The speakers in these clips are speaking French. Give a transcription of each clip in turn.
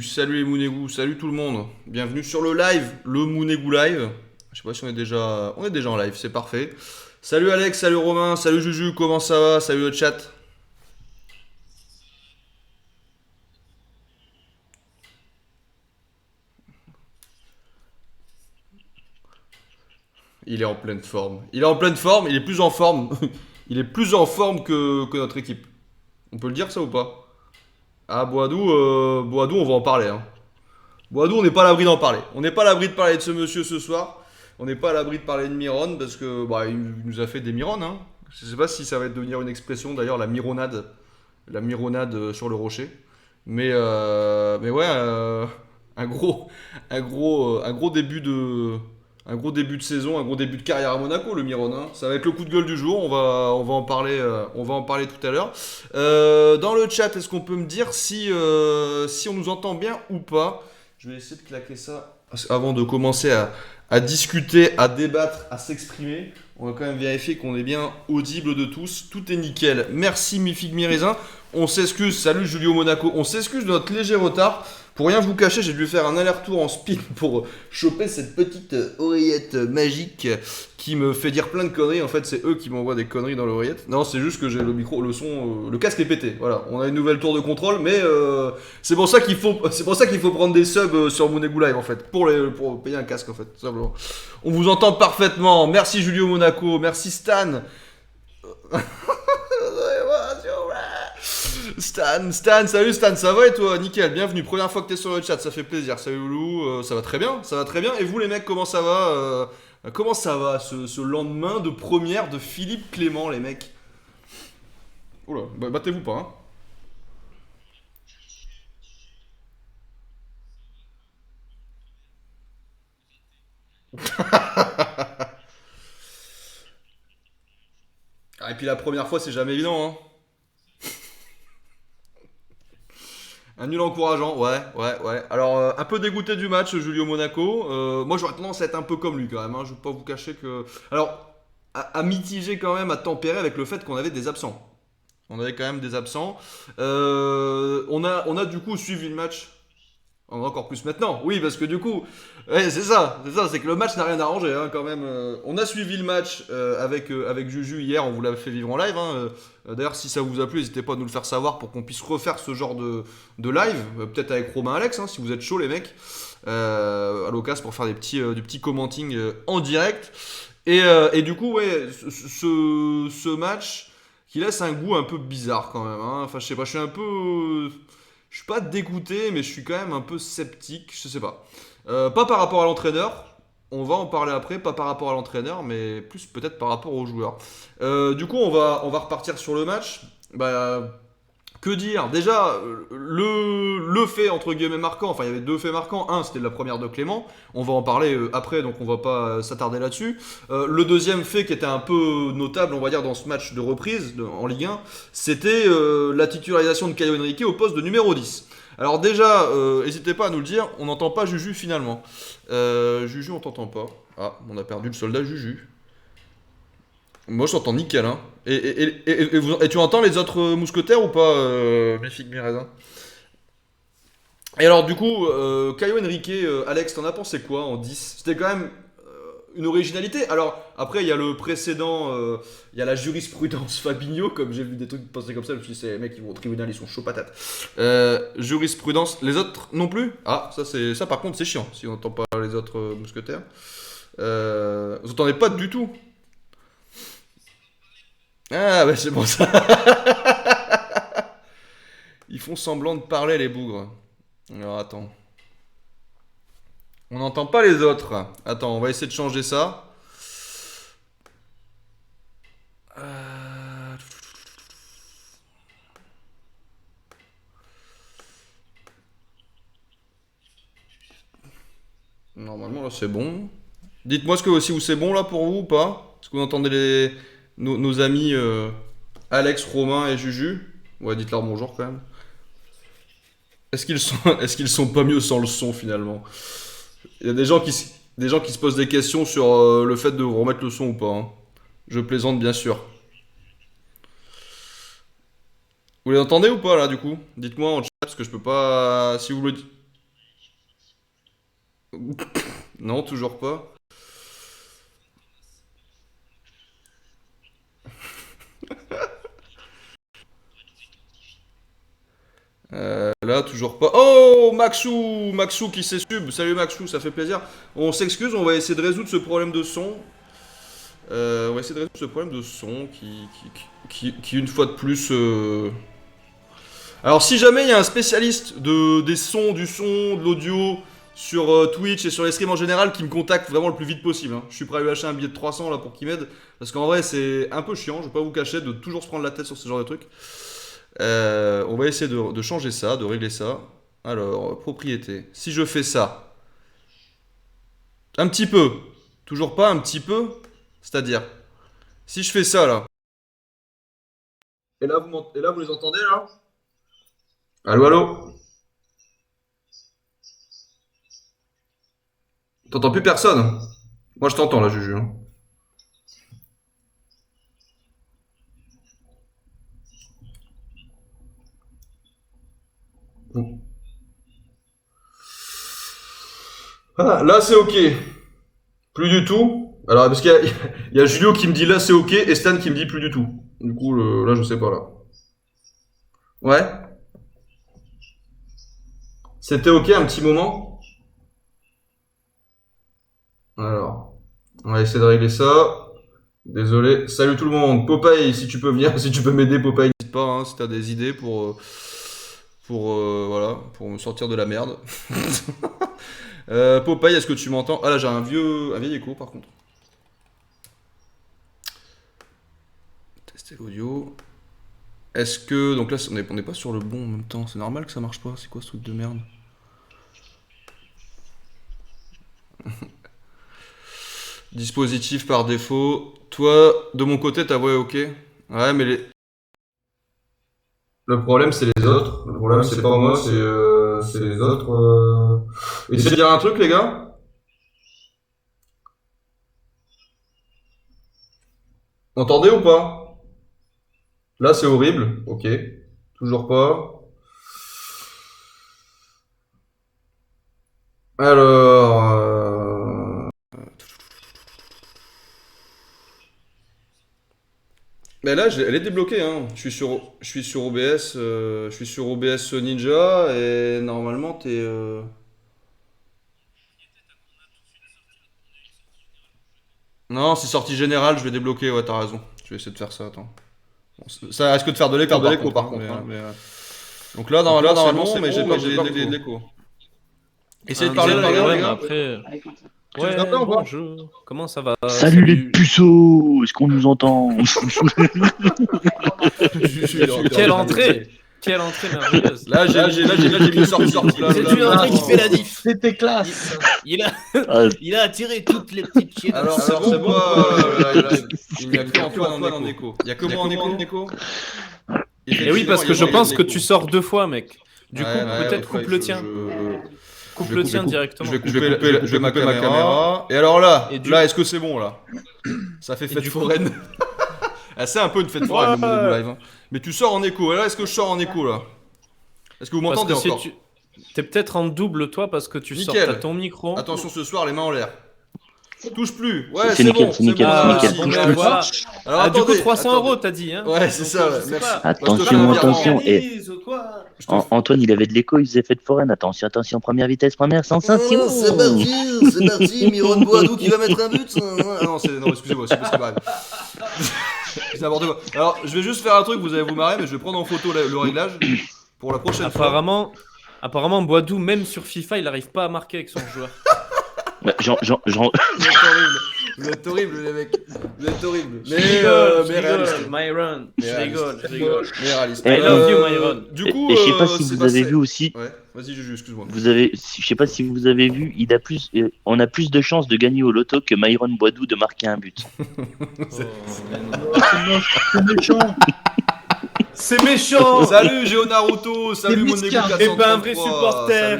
salut les Mounegou, salut tout le monde. Bienvenue sur le live, le Mounegou live. Je sais pas si on est déjà en live, c'est parfait. Salut Alex, salut Romain, salut Juju, comment ça va? Salut le chat. Il est en pleine forme. Il est en pleine forme, il est plus en forme. Il est plus en forme que notre équipe. On peut le dire ça ou pas? Ah Boadou, on va en parler, hein. Boadou, on n'est pas à l'abri d'en parler. On n'est pas à l'abri de parler de ce monsieur ce soir. On n'est pas à l'abri de parler de Miron parce que bah, il nous a fait des Miron, hein. Je sais pas si ça va devenir une expression d'ailleurs, la mironade. La mironade sur le rocher. Mais ouais, un gros début de saison, un gros début de carrière à Monaco, le Miron, hein. Ça va être le coup de gueule du jour. On va en parler tout à l'heure. Dans le chat, est-ce qu'on peut me dire si on nous entend bien ou pas? Je vais essayer de claquer ça avant de commencer à discuter, à débattre, à s'exprimer. On va quand même vérifier qu'on est bien audible de tous. Tout est nickel. Merci Mifig Miraisin. On s'excuse, salut Julio Monaco. On s'excuse de notre léger retard. Pour rien vous cacher, j'ai dû faire un aller-retour en speed pour choper cette petite oreillette magique qui me fait dire plein de conneries. En fait, c'est eux qui m'envoient des conneries dans l'oreillette. Non, c'est juste que j'ai le micro, le son, le casque est pété. Voilà, on a une nouvelle tour de contrôle, mais c'est pour ça qu'il faut prendre des subs sur Monego Live en fait, pour payer un casque en fait, tout simplement. On vous entend parfaitement. Merci Julio Monaco, merci Stan. Stan, salut Stan, ça va et toi? Nickel, bienvenue, première fois que t'es sur le chat, ça fait plaisir. Salut Loulou, ça va très bien, ça va très bien. Et vous les mecs, comment ça va ce lendemain de première de Philippe Clément, les mecs? Oula, battez-vous pas, hein. Ah, et puis la première fois, c'est jamais évident, hein. Un nul encourageant, ouais. Alors, un peu dégoûté du match, Julio Monaco. Moi, j'aurais tendance à être un peu comme lui quand même, hein. Je vais pas vous cacher que. Alors, à mitiger quand même, à tempérer avec le fait qu'on avait des absents. On avait quand même des absents. On a du coup suivi le match. On a encore plus maintenant. Oui, parce que du coup, ouais, c'est que le match n'a rien arrangé, hein, quand même. On a suivi le match avec Juju hier, on vous l'a fait vivre en live, hein. D'ailleurs, si ça vous a plu, n'hésitez pas à nous le faire savoir pour qu'on puisse refaire ce genre de live, peut-être avec Romain Alex, hein, si vous êtes chaud les mecs, à l'occasion pour faire du petit commenting en direct. Et du coup, ouais, ce match qui laisse un goût un peu bizarre quand même, hein. Enfin, je sais pas, je suis pas dégoûté, mais je suis quand même un peu sceptique, je sais pas. Pas par rapport à l'entraîneur, on va en parler après, pas par rapport à l'entraîneur, mais plus peut-être par rapport aux joueurs. Du coup, on va repartir sur le match. Bah, que dire? Déjà, le fait entre guillemets marquant, enfin il y avait deux faits marquants. Un, c'était la première de Clément. On va en parler après, donc on va pas s'attarder là-dessus. Le deuxième fait qui était un peu notable, on va dire, dans ce match de reprise en Ligue 1, c'était la titularisation de Caio Henrique au poste de numéro 10. Alors déjà, n'hésitez pas à nous le dire, on n'entend pas Juju finalement. Juju, on t'entend pas. Ah, on a perdu le soldat Juju. Moi, je t'entends nickel, hein. Et tu entends les autres mousquetaires ou pas, mes figues, mes raisins? Et alors, du coup, Caio Henrique, Alex, t'en as pensé quoi en 10? C'était quand même une originalité. Alors, après, il y a le précédent, il y a la jurisprudence Fabinho, comme j'ai vu des trucs passer comme ça, je me suis dit, ces mecs qui vont au tribunal, ils sont chauds patates. Jurisprudence, les autres non plus? Ah, ça par contre, c'est chiant, si on n'entend pas les autres mousquetaires. Vous entendez pas du tout? Ah, bah c'est pour ça. Ils font semblant de parler, les bougres. Alors, attends. On n'entend pas les autres. Attends, on va essayer de changer ça. Euh, Normalement, là, c'est bon. Dites-moi si c'est bon, là, pour vous ou pas. Est-ce que vous entendez nos amis Alex, Romain et Juju? Ouais, dites-leur bonjour, quand même. Est-ce qu'ils sont pas mieux sans le son, finalement? Il y a des gens qui se posent des questions sur le fait de remettre le son ou pas, hein. Je plaisante, bien sûr. Vous les entendez ou pas là du coup? Dites-moi en chat parce que je peux pas. Si vous le dites. Non, toujours pas. Là, toujours pas. Oh, Maxou! Maxou qui s'est sub. Salut Maxou, ça fait plaisir. On s'excuse, on va essayer de résoudre ce problème de son. On va essayer de résoudre ce problème de son qui une fois de plus. Alors, si jamais il y a un spécialiste des sons, du son, de l'audio sur Twitch et sur les streams en général qui me contacte vraiment le plus vite possible, hein. Je suis prêt à lui lâcher un billet de 300 là pour qu'il m'aide. Parce qu'en vrai, c'est un peu chiant, je vais pas vous cacher, de toujours se prendre la tête sur ce genre de trucs. On va essayer de changer ça, de régler ça. Alors, propriété. Si je fais ça, un petit peu, toujours pas un petit peu, c'est-à-dire, si je fais ça là. Et là, vous les entendez là? Allô, allô? T'entends plus personne? Moi je t'entends là, Juju, hein. Bon. Ah, là c'est ok. Plus du tout. Alors, parce qu'il y a Julio qui me dit là c'est ok et Stan qui me dit plus du tout. Du coup, là je sais pas là. Ouais? C'était ok un petit moment? Alors, on va essayer de régler ça. Désolé. Salut tout le monde. Popeye, si tu peux venir, si tu peux m'aider, Popeye, n'hésite pas, hein, si t'as des idées voilà, pour me sortir de la merde. Popeye, est-ce que tu m'entends? Ah là, j'ai un vieil écho par contre. Tester l'audio. Est-ce que. Donc là, on est pas sur le bon en même temps. C'est normal que ça marche pas. C'est quoi ce truc de merde? Dispositif par défaut. Toi, de mon côté, ta voix est ok. Ouais, mais le problème, c'est les autres. Le problème, c'est pas moi, c'est les autres. Essayez de dire un truc, les gars. Entendez ou pas? Là, c'est horrible. Ok. Toujours pas. Alors. Mais là, elle est débloquée, hein. Je suis sur OBS, je suis sur OBS Ninja et normalement t'es. Non, c'est sortie générale, je vais débloquer. Ouais, t'as raison. Je vais essayer de faire ça. Attends. Bon, ça risque de faire de l'écho, par contre, hein. Donc là, normalement, c'est bon, mais j'ai pas de l'écho. Essayez de parler, ouais, les mais gars. après. Tu Ouais, nous entends ou pas? bonjour. Comment ça va? Salut les puceaux, est-ce qu'on nous entend? Quelle entrée! Quelle entrée merveilleuse! Là, j'ai mis une sortie. C'est une entrée qui fait la diff! C'était classe. Il a, Ah, il a attiré toutes les petites chiennes. Alors, c'est bon, il n'y a que Antoine en écho. Il y a que moi en écho. Et oui, parce que je pense que tu sors deux fois, mec. Du coup, peut-être coupe le tien. Coupe le tien directement. Je vais couper ma caméra. Et alors là, est-ce que c'est bon là? Ça fait fête foraine. Ah, c'est un peu une fête foraine le monde du live, hein. Mais tu sors en écho. Et là, est-ce que je sors en écho là? Est-ce que vous m'entendez encore? T'es peut-être en double toi parce que tu sors. T'as ton micro. Attention ce soir, les mains en l'air. Touche plus. Ouais, c'est nickel, c'est nickel, c'est nickel. Bon, Touche ben plus. voilà. Alors, Du coup, attendez, 300 €, t'as dit, hein? Ouais, c'est ça, ouais. Merci. Attention, attention. Antoine, il avait de l'écho, il faisait fête foraine. Attention, attention, première vitesse, première sensation. C'est parti, Myron Boadou qui va mettre un but. Non, excusez-moi, c'est pas grave. C'est n'importe quoi. Alors, je vais juste faire un truc, vous allez vous marrer, mais je vais prendre en photo le réglage pour la prochaine fois. Apparemment, Boadou, même sur FIFA, il n'arrive pas à marquer avec son joueur. Bah, Vous êtes horribles, les mecs. Vous êtes horribles. Je Mais rigole, réaliste. Myron. Je rigole. Mais réaliste. I love you, Myron. Du coup, et je sais pas si vous avez vu aussi. Ouais, vas-y, Juju, excuse-moi. Je sais pas si vous avez vu, on a plus de chances de gagner au loto que Myron Boadou de marquer un but. C'est méchant. C'est méchant. Salut Géo Naruto, salut mon Miskin. 433. Et ben un vrai supporter.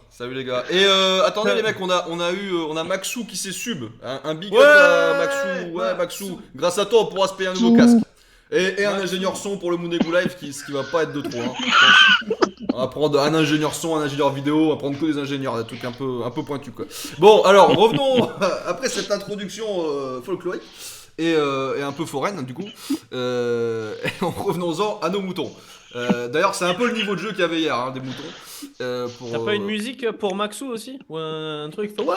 Salut les gars. Et attendez les mecs, on a Maxou qui s'est sub. Un big up à Maxou. Ouais, Maxou. Grâce à toi, on pourra se payer un nouveau casque. Et un ingénieur son pour le Mounegou Live, ce qui va pas être de trop. Hein, je pense. On va prendre un ingénieur son, un ingénieur vidéo, on va prendre que des ingénieurs, des trucs un peu pointus quoi. Bon, alors revenons après cette introduction folklorique et un peu foraine du coup. Revenons-en à nos moutons. D'ailleurs, c'est un peu le niveau de jeu qu'il y avait hier, hein, des moutons. T'as pas une musique pour Maxou aussi? Ou un truc? Ouais.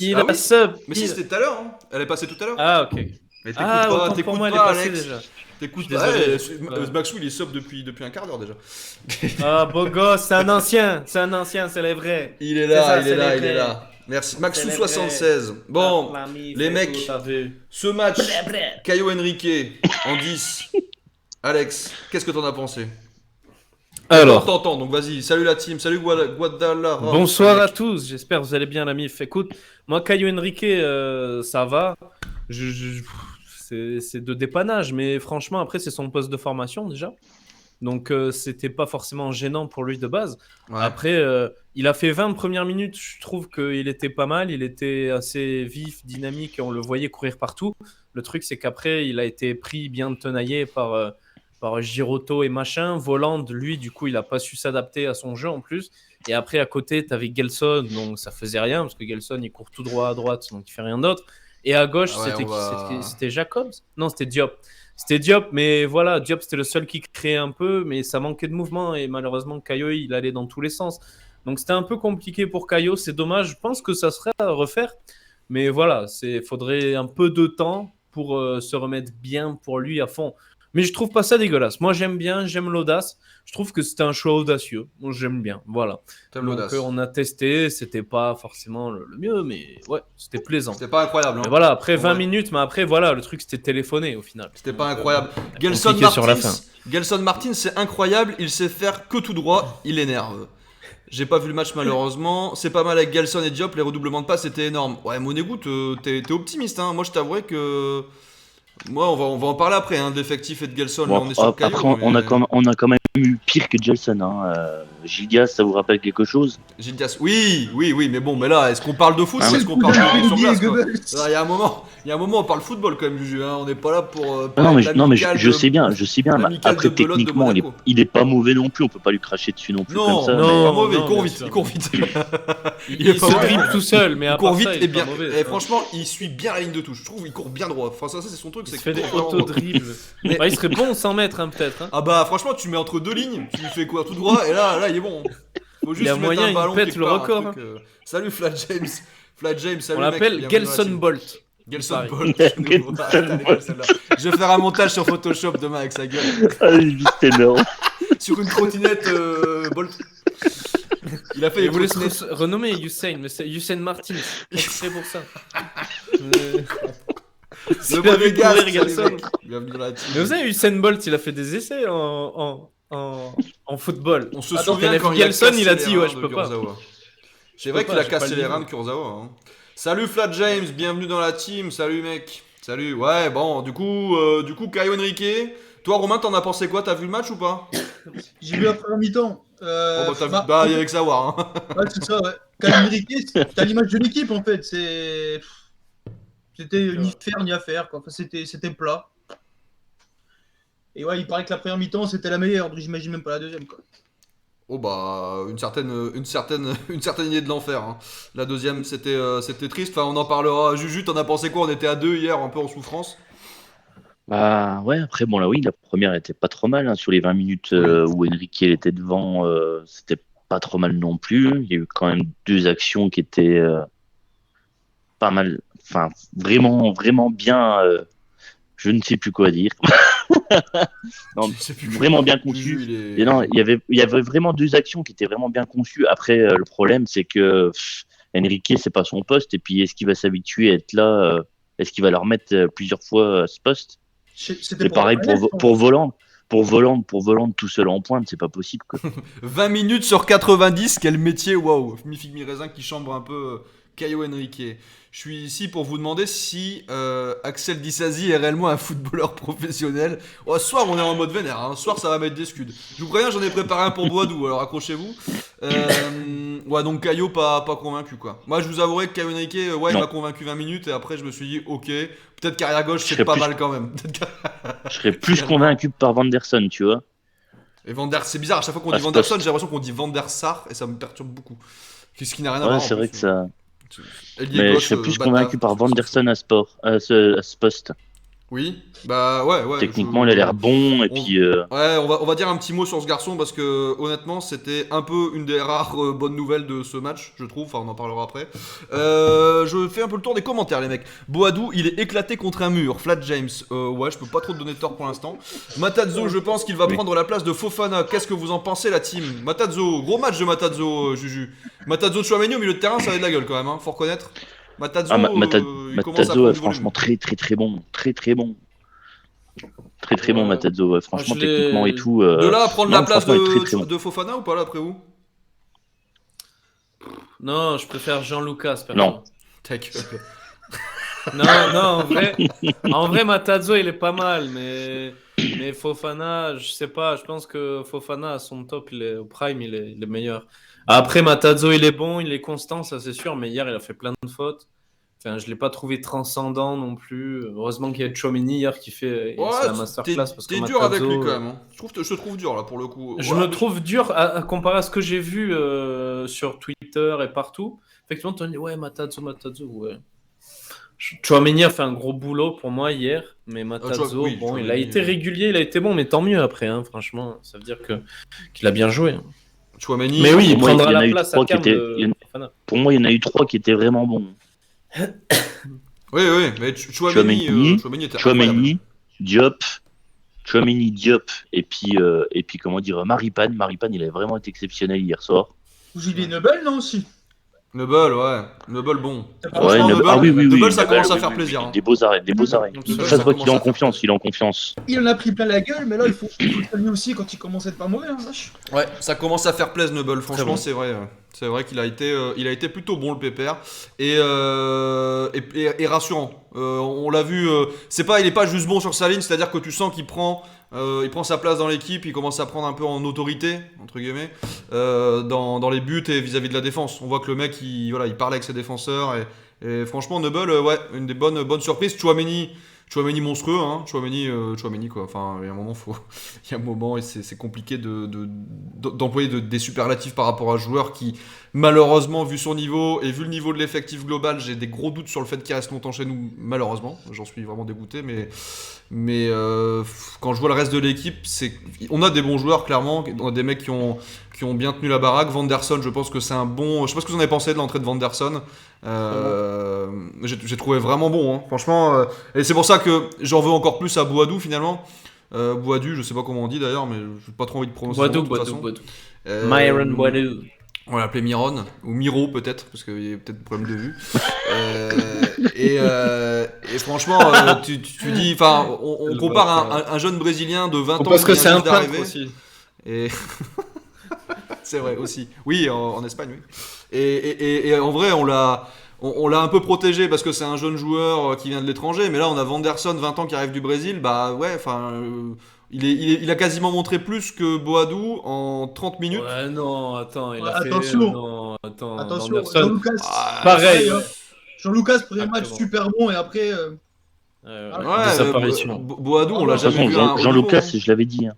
Il a sub. Mais si, c'était tout à l'heure. Hein. Elle est passée tout à l'heure. Ah, ok. Mais t'écoutes pour moi, pas, elle est passée Alex. déjà. T'écoutes Désolé, pas. Maxou, il est sub depuis un quart d'heure déjà. Ah, beau gosse, c'est un ancien, c'est les vrais. Il est là. Merci. Maxou 76. Bon, les mecs, ce match, Caio Henrique en 10. Alex, qu'est-ce que t'en as pensé? Alors, t'entends, donc vas-y, salut la team, salut Guadalajara. Bonsoir à tous, j'espère que vous allez bien la MIF. Écoute, moi Caio Henrique, ça va, c'est de dépannage, mais franchement après c'est son poste de formation déjà. Donc c'était pas forcément gênant pour lui de base. Ouais. Après, il a fait 20 premières minutes, je trouve qu'il était pas mal, il était assez vif, dynamique, et on le voyait courir partout. Le truc c'est qu'après il a été pris bien tenaillé par Giroto et machin. Voland, lui, du coup, il a pas su s'adapter à son jeu en plus. Et après, à côté, t'avais Gelson, donc ça faisait rien, parce que Gelson, il court tout droit à droite, donc il fait rien d'autre. Et à gauche, c'était Jacobs? Non, c'était Diop. C'était Diop, mais voilà, Diop, c'était le seul qui créait un peu, mais ça manquait de mouvement, et malheureusement, Caio, il allait dans tous les sens. Donc c'était un peu compliqué pour Caio, c'est dommage. Je pense que ça serait à refaire, mais voilà, faudrait un peu de temps pour se remettre bien pour lui à fond. Mais je trouve pas ça dégueulasse. Moi, j'aime l'audace. Je trouve que c'était un choix audacieux. Moi, j'aime bien. Voilà. Donc, on a testé. C'était pas forcément le mieux, mais ouais, c'était plaisant. C'était pas incroyable. Hein. Mais voilà, après 20 minutes, mais après, voilà, le truc, c'était téléphoné au final. C'était pas incroyable. Gelson Martins, c'est incroyable. Il sait faire que tout droit. Il énerve. J'ai pas vu le match malheureusement. C'est pas mal avec Gelson et Diop. Les redoublements de passes, c'était énorme. Ouais, Monégout, t'es optimiste. Hein. Moi, je t'avouerais que. Moi, on va en parler après, hein, d'effectifs et de Gelson. Bon, là, on est sur après, Caio, on a quand même eu pire que Gelson. Hein. Gildias, ça vous rappelle quelque chose? Gildias, oui, mais bon, mais là, est-ce qu'on parle de foot ou est-ce qu'on parle de sur place? Il y a un moment, on parle football quand même, Juju. Hein, on n'est pas là pour. Non, mais je sais bien. Mais après, techniquement, il est pas mauvais non plus. On peut pas lui cracher dessus non plus comme ça. Non, pas mauvais. Il court vite. Il se dribble tout seul, mais il court vite et bien. Et franchement, il suit bien la ligne de touche. Je trouve, il court bien droit. Enfin, ça, c'est son truc. Il fait des auto-dribbles. Il serait bon 100 mètres, hein, peut-être. Hein. Ah bah, franchement, tu mets entre deux lignes, tu lui fais courir tout droit, et là, il est bon. Faut juste il y a moyen, il pète le record. Truc, Salut Flat James, salut. On l'appelle Gelson Bolt. Gelson Bolt. Je vais faire un montage sur Photoshop demain avec sa gueule. Ah, c'est énorme. Sur une trottinette Bolt. Il a fait des voulait se renommer Usain, mais c'est Usain Martins. C'est pour ça. Le mauvais gars, Gelson. Mais vous savez, Usain Bolt, il a fait des essais en football. On se souvient quand Gelson, il a dit ouais, je peux pas. C'est vrai qu'il a cassé les reins de Kurzawa. Hein. Salut Flat James, bienvenue dans la team. Salut mec. Salut. Ouais, bon, du coup Caio Henrique. Toi, Romain, t'en as pensé quoi? T'as vu le match ou pas? J'ai vu la première mi-temps. Bah, il y avait que savoir. Hein. Ouais, c'est ça, ouais. Caio Henrique, c'était à l'image de l'équipe en fait. C'était ni faire ni à faire. Quoi. Enfin, c'était plat. Et ouais, il paraît que la première mi-temps c'était la meilleure, donc j'imagine même pas la deuxième. Quoi. Oh bah, une certaine idée de l'enfer. Hein. La deuxième, c'était triste. Enfin, on en parlera. Juju, t'en as pensé quoi? On était à 2 hier, un peu en souffrance. Bah ouais, après, bon là oui, la première était pas trop mal. Hein. Sur les 20 minutes où Henrique était devant, c'était pas trop mal non plus. Il y a eu quand même 2 actions qui étaient pas mal. Enfin, vraiment, vraiment bien. Je ne sais plus quoi dire. Non, vraiment bien conçu. Et non, il y avait vraiment 2 actions qui étaient vraiment bien conçues. Après, le problème, c'est que Henrique, c'est pas son poste. Et puis, est-ce qu'il va s'habituer à être là Est-ce qu'il va leur mettre plusieurs fois ce poste? C'est pareil pour Voland. Pour Voland tout seul en pointe, c'est pas possible. Quoi. 20 minutes sur 90, quel métier, waouh. Mi-figue mi-raisin qui chambre un peu Caio Henrique. Je suis ici pour vous demander si Axel Disasi est réellement un footballeur professionnel. Oh, ce soir, on est en mode vénère. Hein. Ce soir, ça va mettre des scuds. Je vous préviens, j'en ai préparé un pour Boadou, alors accrochez-vous. Ouais, donc Caio pas convaincu quoi. Moi je vous avouerai que Caio Henrique, il Non. m'a convaincu 20 minutes et après je me suis dit ok, peut-être qu'arrière gauche Je c'est serais pas plus- mal quand même. Je serais plus Finalement. convaincu par Vanderson, tu vois, Et c'est bizarre, à chaque fois qu'on à dit ce Vanderson, poste. j'ai l'impression qu'on dit Van der Sar et ça me perturbe beaucoup. Ce qui n'a rien à Ouais, voir en c'est vrai plus. que ça. Ailier Mais je gauche, serais plus Bata, convaincu par je trouve que c'est fou. Vanderson à ce poste. Oui, bah ouais, Techniquement, il a l'air bon, et on- puis ouais, on va dire un petit mot sur ce garçon parce que honnêtement, c'était un peu une des rares bonnes nouvelles de ce match, je trouve. Enfin, on en parlera après. Je fais un peu le tour des commentaires, les mecs. Boadou, il est éclaté contre un mur. Flat James, ouais, je peux pas trop te donner de tort pour l'instant. Matazzo, je pense qu'il va Oui. prendre la place de Fofana. Qu'est-ce que vous en pensez, la team? Matazzo, gros match de Matazzo, Juju. Matazzo Chouameni au milieu de terrain, ça avait de la gueule quand même, hein, faut reconnaître. Matazzo, il commence à Matazzo, prendre du franchement, volume. très bon. Très bon. Très bon, Ouais. Matazzo. Ouais, Moi, je franchement, techniquement et l'ai. tout. De là à prendre la Non, place franchement, il est très bon. de Fofana ou pas là après vous? Non, je préfère Jean-Lucas, Non. perso. Ta gueule. Non, en vrai, Matazzo, il est pas mal, mais Fofana, je sais pas, je pense que Fofana, à son top, au prime, il est meilleur. Après, Matazzo, il est bon, il est constant, ça c'est sûr, mais hier, il a fait plein de fautes. Enfin, je l'ai pas trouvé transcendant non plus. Heureusement qu'il y a Tchouaméni hier qui fait, c'est Ouais, la masterclass parce que t'es dur avec lui Matazzo, quand même. Hein. Je te trouve dur là pour le coup. je Ouais, me trouve dur à comparer à ce que j'ai vu sur Twitter et partout. Effectivement, tu as dit, ouais, Matazzo, ouais. Tchouaméni a fait un gros boulot pour moi hier, mais Matazzo, Oui, bon, il a Tchouaméni, été régulier, il a été bon, mais tant mieux après, hein, franchement, ça veut dire qu'il a bien joué. Hein. Chouameni. Mais oui, il Pour moi, il prendra y en la a eu place à trois qui terme étaient. de Fofana. Pour moi, il y en a eu trois qui étaient vraiment bons. Oui, mais Chouameni était incroyable. Chouameni, Diop, et puis comment dire, Maripane. Maripane, il a vraiment été exceptionnel hier soir. Julien Nebel, non aussi. Neubel, ouais. Neubel, bon. Ah Ouais, Franchement, ah oui, Neubel, ça Nebel, commence à oui, faire oui, plaisir. oui, Hein. des beaux arrêts. Neubel, Ça se voit qu'il est en commence à faire confiance, il est en confiance. Il en a pris plein la gueule, mais là, il faut le saluer aussi quand il commence à être pas mauvais, hein, vache. Ouais, ça commence à faire plaisir Neubel, franchement, bon. c'est vrai. C'est vrai qu'il a été plutôt bon le pépère et rassurant. On l'a vu, il est pas juste bon sur sa ligne, c'est-à-dire que tu sens qu'il prend sa place dans l'équipe, il commence à prendre un peu en autorité entre guillemets dans les buts et vis-à-vis de la défense. On voit que le mec il parle avec ses défenseurs et franchement Neubel, ouais, une des bonnes surprises. Chouameni monstrueux, hein. Chouameni quoi. Enfin, il y a un moment, il y a un moment et c'est compliqué d'employer des superlatifs par rapport à un joueur qui, malheureusement, vu son niveau et vu le niveau de l'effectif global, j'ai des gros doutes sur le fait qu'il reste longtemps chez nous. Malheureusement, j'en suis vraiment dégoûté, mais quand je vois le reste de l'équipe, on a des bons joueurs clairement, on a des mecs qui ont bien tenu la baraque. Vanderson, je pense que c'est un bon. Je sais pas ce que vous en avez pensé de l'entrée de Vanderson. J'ai trouvé vraiment bon, hein. Franchement. Et c'est pour ça que j'en veux encore plus à Boadou finalement. Boadu, je sais pas comment on dit d'ailleurs, mais j'ai pas trop envie de prononcer son nom, de toute façon. Boadou. Euh, Myron Boadou. On va l'appeler Miron, ou Miro peut-être, parce qu'il y a peut-être problème de vue. Et franchement, tu dis, enfin, on compare un jeune Brésilien de 20 ans Parce qui que vient c'est un juste peintre d'arriver. aussi. Et c'est vrai aussi. Oui, en Espagne, oui. Et en vrai, on l'a un peu protégé parce que c'est un jeune joueur qui vient de l'étranger. Mais là, on a Vanderson, 20 ans, qui arrive du Brésil. Bah ouais, enfin, il a quasiment montré plus que Boadou en 30 minutes. Ouais, non, attends, il Ouais, a fait. attention. Non, attends, Attention, Vanderson. Jean-Lucas. Pareil. Hein. Jean-Lucas, premier match Exactement. super bon et après. Ouais, Disparition. Boadou, on De l'a De toute jamais façon, vu à un haut Jean-Lucas, niveau, hein. je l'avais dit. Hein.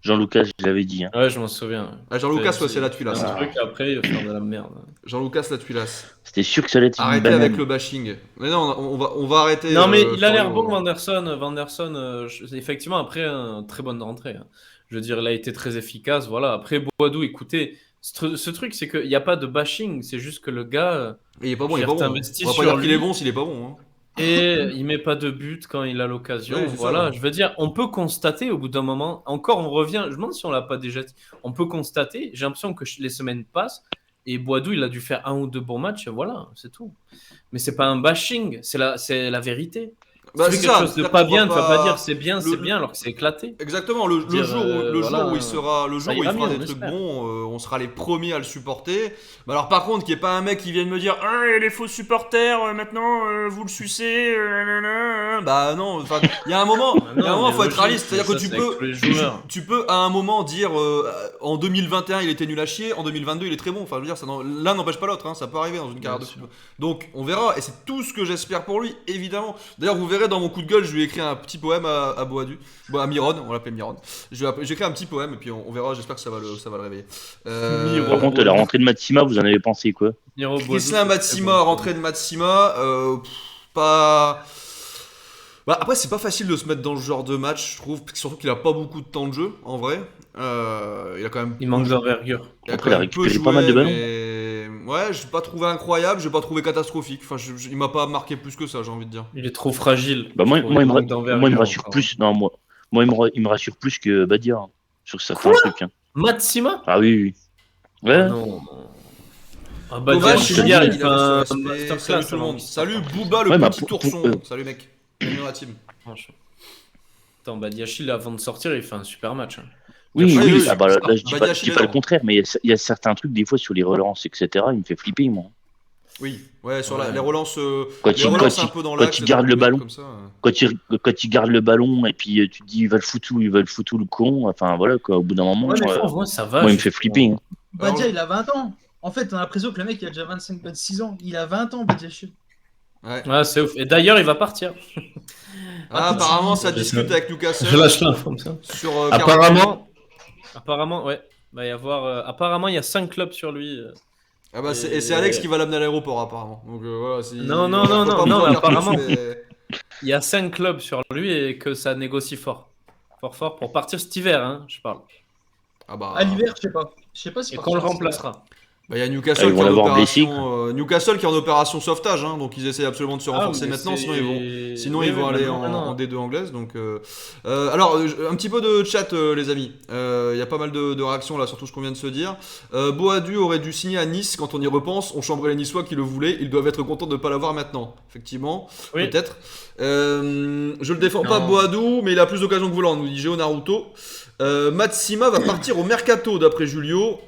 Jean-Lucas, je l'avais dit. Hein. Ouais, je m'en souviens. Ah, Jean-Lucas, ouais, c'est la un tuilasse. truc après, il va faire de la merde. Jean-Lucas, la tuilasse. C'était sûr que ça allait être une Arrêtez banane. avec le bashing. Mais non, on va arrêter. Non, mais il a l'air Florio. bon, Vanderson. Effectivement, après, une très bonne rentrée. Hein. Je veux dire, il a été très efficace. Voilà. Après, Boadou, écoutez, ce truc, c'est qu'il n'y a pas de bashing. C'est juste que le gars, Et il est pas bon, il est J'ai pas bon. investi On va pas sur dire qu'il est lui. bon s'il est pas bon. Hein. et il met pas de but quand il a l'occasion. Oui, c'est Voilà. ça. Je veux dire, on peut constater au bout d'un moment. Encore, on revient. Je me demande si on l'a pas déjà dit. On peut constater. J'ai l'impression que les semaines passent. Et Boadou, il a dû faire un ou deux bons matchs. Voilà, c'est tout. Mais c'est pas un bashing. C'est la vérité. Bah, tu c'est fais quelque ça, chose de c'est-à-dire pas que tu bien, vas tu vas pas pas- dire c'est bien, le- c'est bien, alors que c'est éclaté. Exactement, le Dire, jour, le voilà, jour où il sera, le ça jour où il ira fera mieux, des on trucs espère. bons, on sera les premiers à le supporter. Mais alors par contre, qu'il n'y ait pas un mec qui vienne me dire, ah, les faux supporters, maintenant, vous le sucez, nanana. Bah non, enfin, il y a un moment, Ah il y a un non, moment, mais faut être logique, réaliste, mais c'est-à-dire que ça, c'est avec tous les tu, joueurs. tu peux à un moment dire, en 2021 il était nul à chier, en 2022 il est très bon. Enfin, je veux dire, l'un n'empêche pas l'autre, hein, ça peut arriver dans une carrière de Bien sûr. football. Donc on verra, et c'est tout ce que j'espère pour lui, évidemment. D'ailleurs, vous verrez dans mon coup de gueule, je lui ai écrit un petit poème à Boadu. Bon, à Miron, on l'appelait Miron. J'ai écrit un petit poème et puis on verra, j'espère que ça va le réveiller. Miro. Par contre, la rentrée de Matsima, vous en avez pensé quoi? Niro Boadou, Chrislin c'est très Matsima, bon. rentrée de Matsima, pas. Bah, après, c'est pas facile de se mettre dans ce genre de match, je trouve, surtout qu'il a pas beaucoup de temps de jeu, en vrai. Il a quand même. Il manque d'envergure. Il a Après, quand il a même peu récupéré pas mal de ballons. mais ouais, je l'ai pas trouvé incroyable, je l'ai pas trouvé catastrophique. Enfin, il m'a pas marqué plus que ça, j'ai envie de dire. Il est trop fragile. Bah, moi, Je trouve, moi, il me, manque moi, il me rassure encore. plus. Non, il me rassure plus que Badia hein, sur certains Quoi trucs. Hein. Matsima Ah oui, oui. Ouais. Non. Ah bah Dommage, Diachil, hier, il il fait avait un ce respect. masterclass. Salut tout le avant monde. qu'il Salut sorte. Booba le Ouais, bah, petit pour ourson. eux. Salut mec. Bienvenue dans la team. Franchement. Attends, bah Diachil, avant de sortir, il fait un super match. Hein. Oui, Oui, oui, oui, ah bah, c'est là, ça. je dis Bah, pas, Diachil je dis est pas le dans. contraire, mais il y a certains trucs, des fois, sur les relances, etc., il me fait flipper, moi. Oui, ouais, sur Ouais. les relances, Quand les il, relances quand un il, peu dans quand l'axe, il et dans garde le couloir, ballon, comme ça. quand il garde le ballon, et puis tu te dis, il va le foutre le con, enfin voilà, quoi, au bout d'un moment, Ouais, mais Moi, ça va. moi, il me fait flipper. Hein. Badia, Alors, il a 20 ans. En fait, on a l'impression que le mec, il a déjà 25-26 ans. Il a 20 ans, Badia Chil. ouais. Ouais, c'est ouf. Et d'ailleurs, il va partir. Ah, apparemment, ça Je discute sais. avec Newcastle Je lâche l'info comme ça. sur Apparemment, ouais. Va y avoir. Apparemment, il y a 5 clubs sur lui. Ah bah, Et- et c'est Alex qui va l'amener à l'aéroport, apparemment. Donc voilà, Non, on peut pas vous en mais dire plus, apparemment, mais. il y a 5 clubs sur lui et que ça négocie fort. Fort pour partir cet hiver, hein, je parle. Ah bah. À l'hiver, je sais pas. Je sais pas si Et qu'on le remplacera. Bah, il y a Ah, Newcastle, ils vont l'avoir blessé, Newcastle qui est en opération sauvetage, hein, donc ils essaient absolument de se renforcer maintenant, sinon ils vont aller en D2 anglaise. Donc, alors, un petit peu de chat, les amis. Il y a pas mal de réactions là sur tout ce qu'on vient de se dire. Boadu aurait dû signer à Nice, quand on y repense. On chambrait les Niçois qui le voulaient. Ils doivent être contents de ne pas l'avoir maintenant. Effectivement, Oui. peut-être. Je le défends pas, Non. Boadu, mais il a plus d'occasions que volant, nous dit Géo Naruto. Matsima va partir au mercato d'après Julio,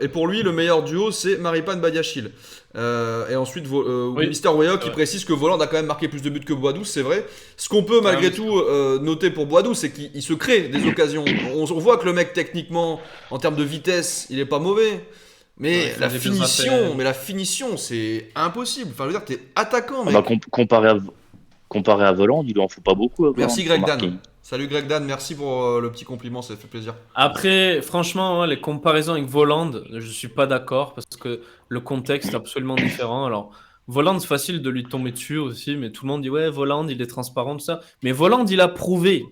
et pour lui le meilleur duo c'est Maripan Badiachil. Et ensuite Oui. Mister Weah qui Ouais. précise que Voland a quand même marqué plus de buts que Boadou, c'est vrai. Ce qu'on peut malgré mais tout noter pour Boadou, c'est qu'il se crée des occasions. On voit que le mec techniquement, en termes de vitesse, il est pas mauvais. Mais Ouais, il a des choses à la finition, c'est impossible. Enfin, je veux dire, t'es attaquant, Ah mec. bah, comparé à Voland, il lui en faut pas beaucoup. à Voland, Merci pour Greg marquer. Dan. Salut Greg Dan, merci pour le petit compliment, ça fait plaisir. Après, franchement, les comparaisons avec Voland, je suis pas d'accord parce que le contexte est absolument différent. Alors, Voland, c'est facile de lui tomber dessus aussi, mais tout le monde dit ouais, Voland, il est transparent, tout ça. Mais Voland, il a prouvé.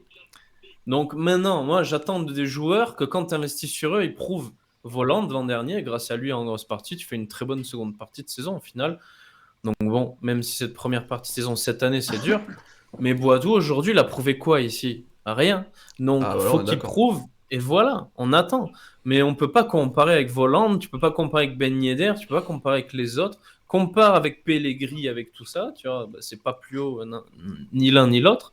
Donc maintenant, moi, j'attends des joueurs que quand tu investis sur eux, ils prouvent. Voland, l'an dernier, grâce à lui en grosse partie, tu fais une très bonne seconde partie de saison au final. Donc bon, même si cette première partie de saison cette année, c'est dur. Mais Boadou, aujourd'hui, il a prouvé quoi ici? Rien. Donc, Ah, voilà, faut on est qu'il d'accord. prouve. Et voilà, on attend. Mais on peut pas comparer avec Voland, tu peux pas comparer avec Ben Yedder, tu peux pas comparer avec les autres. Compare avec Pellegrini, avec tout ça, tu vois, bah, c'est pas plus haut ni l'un ni l'autre.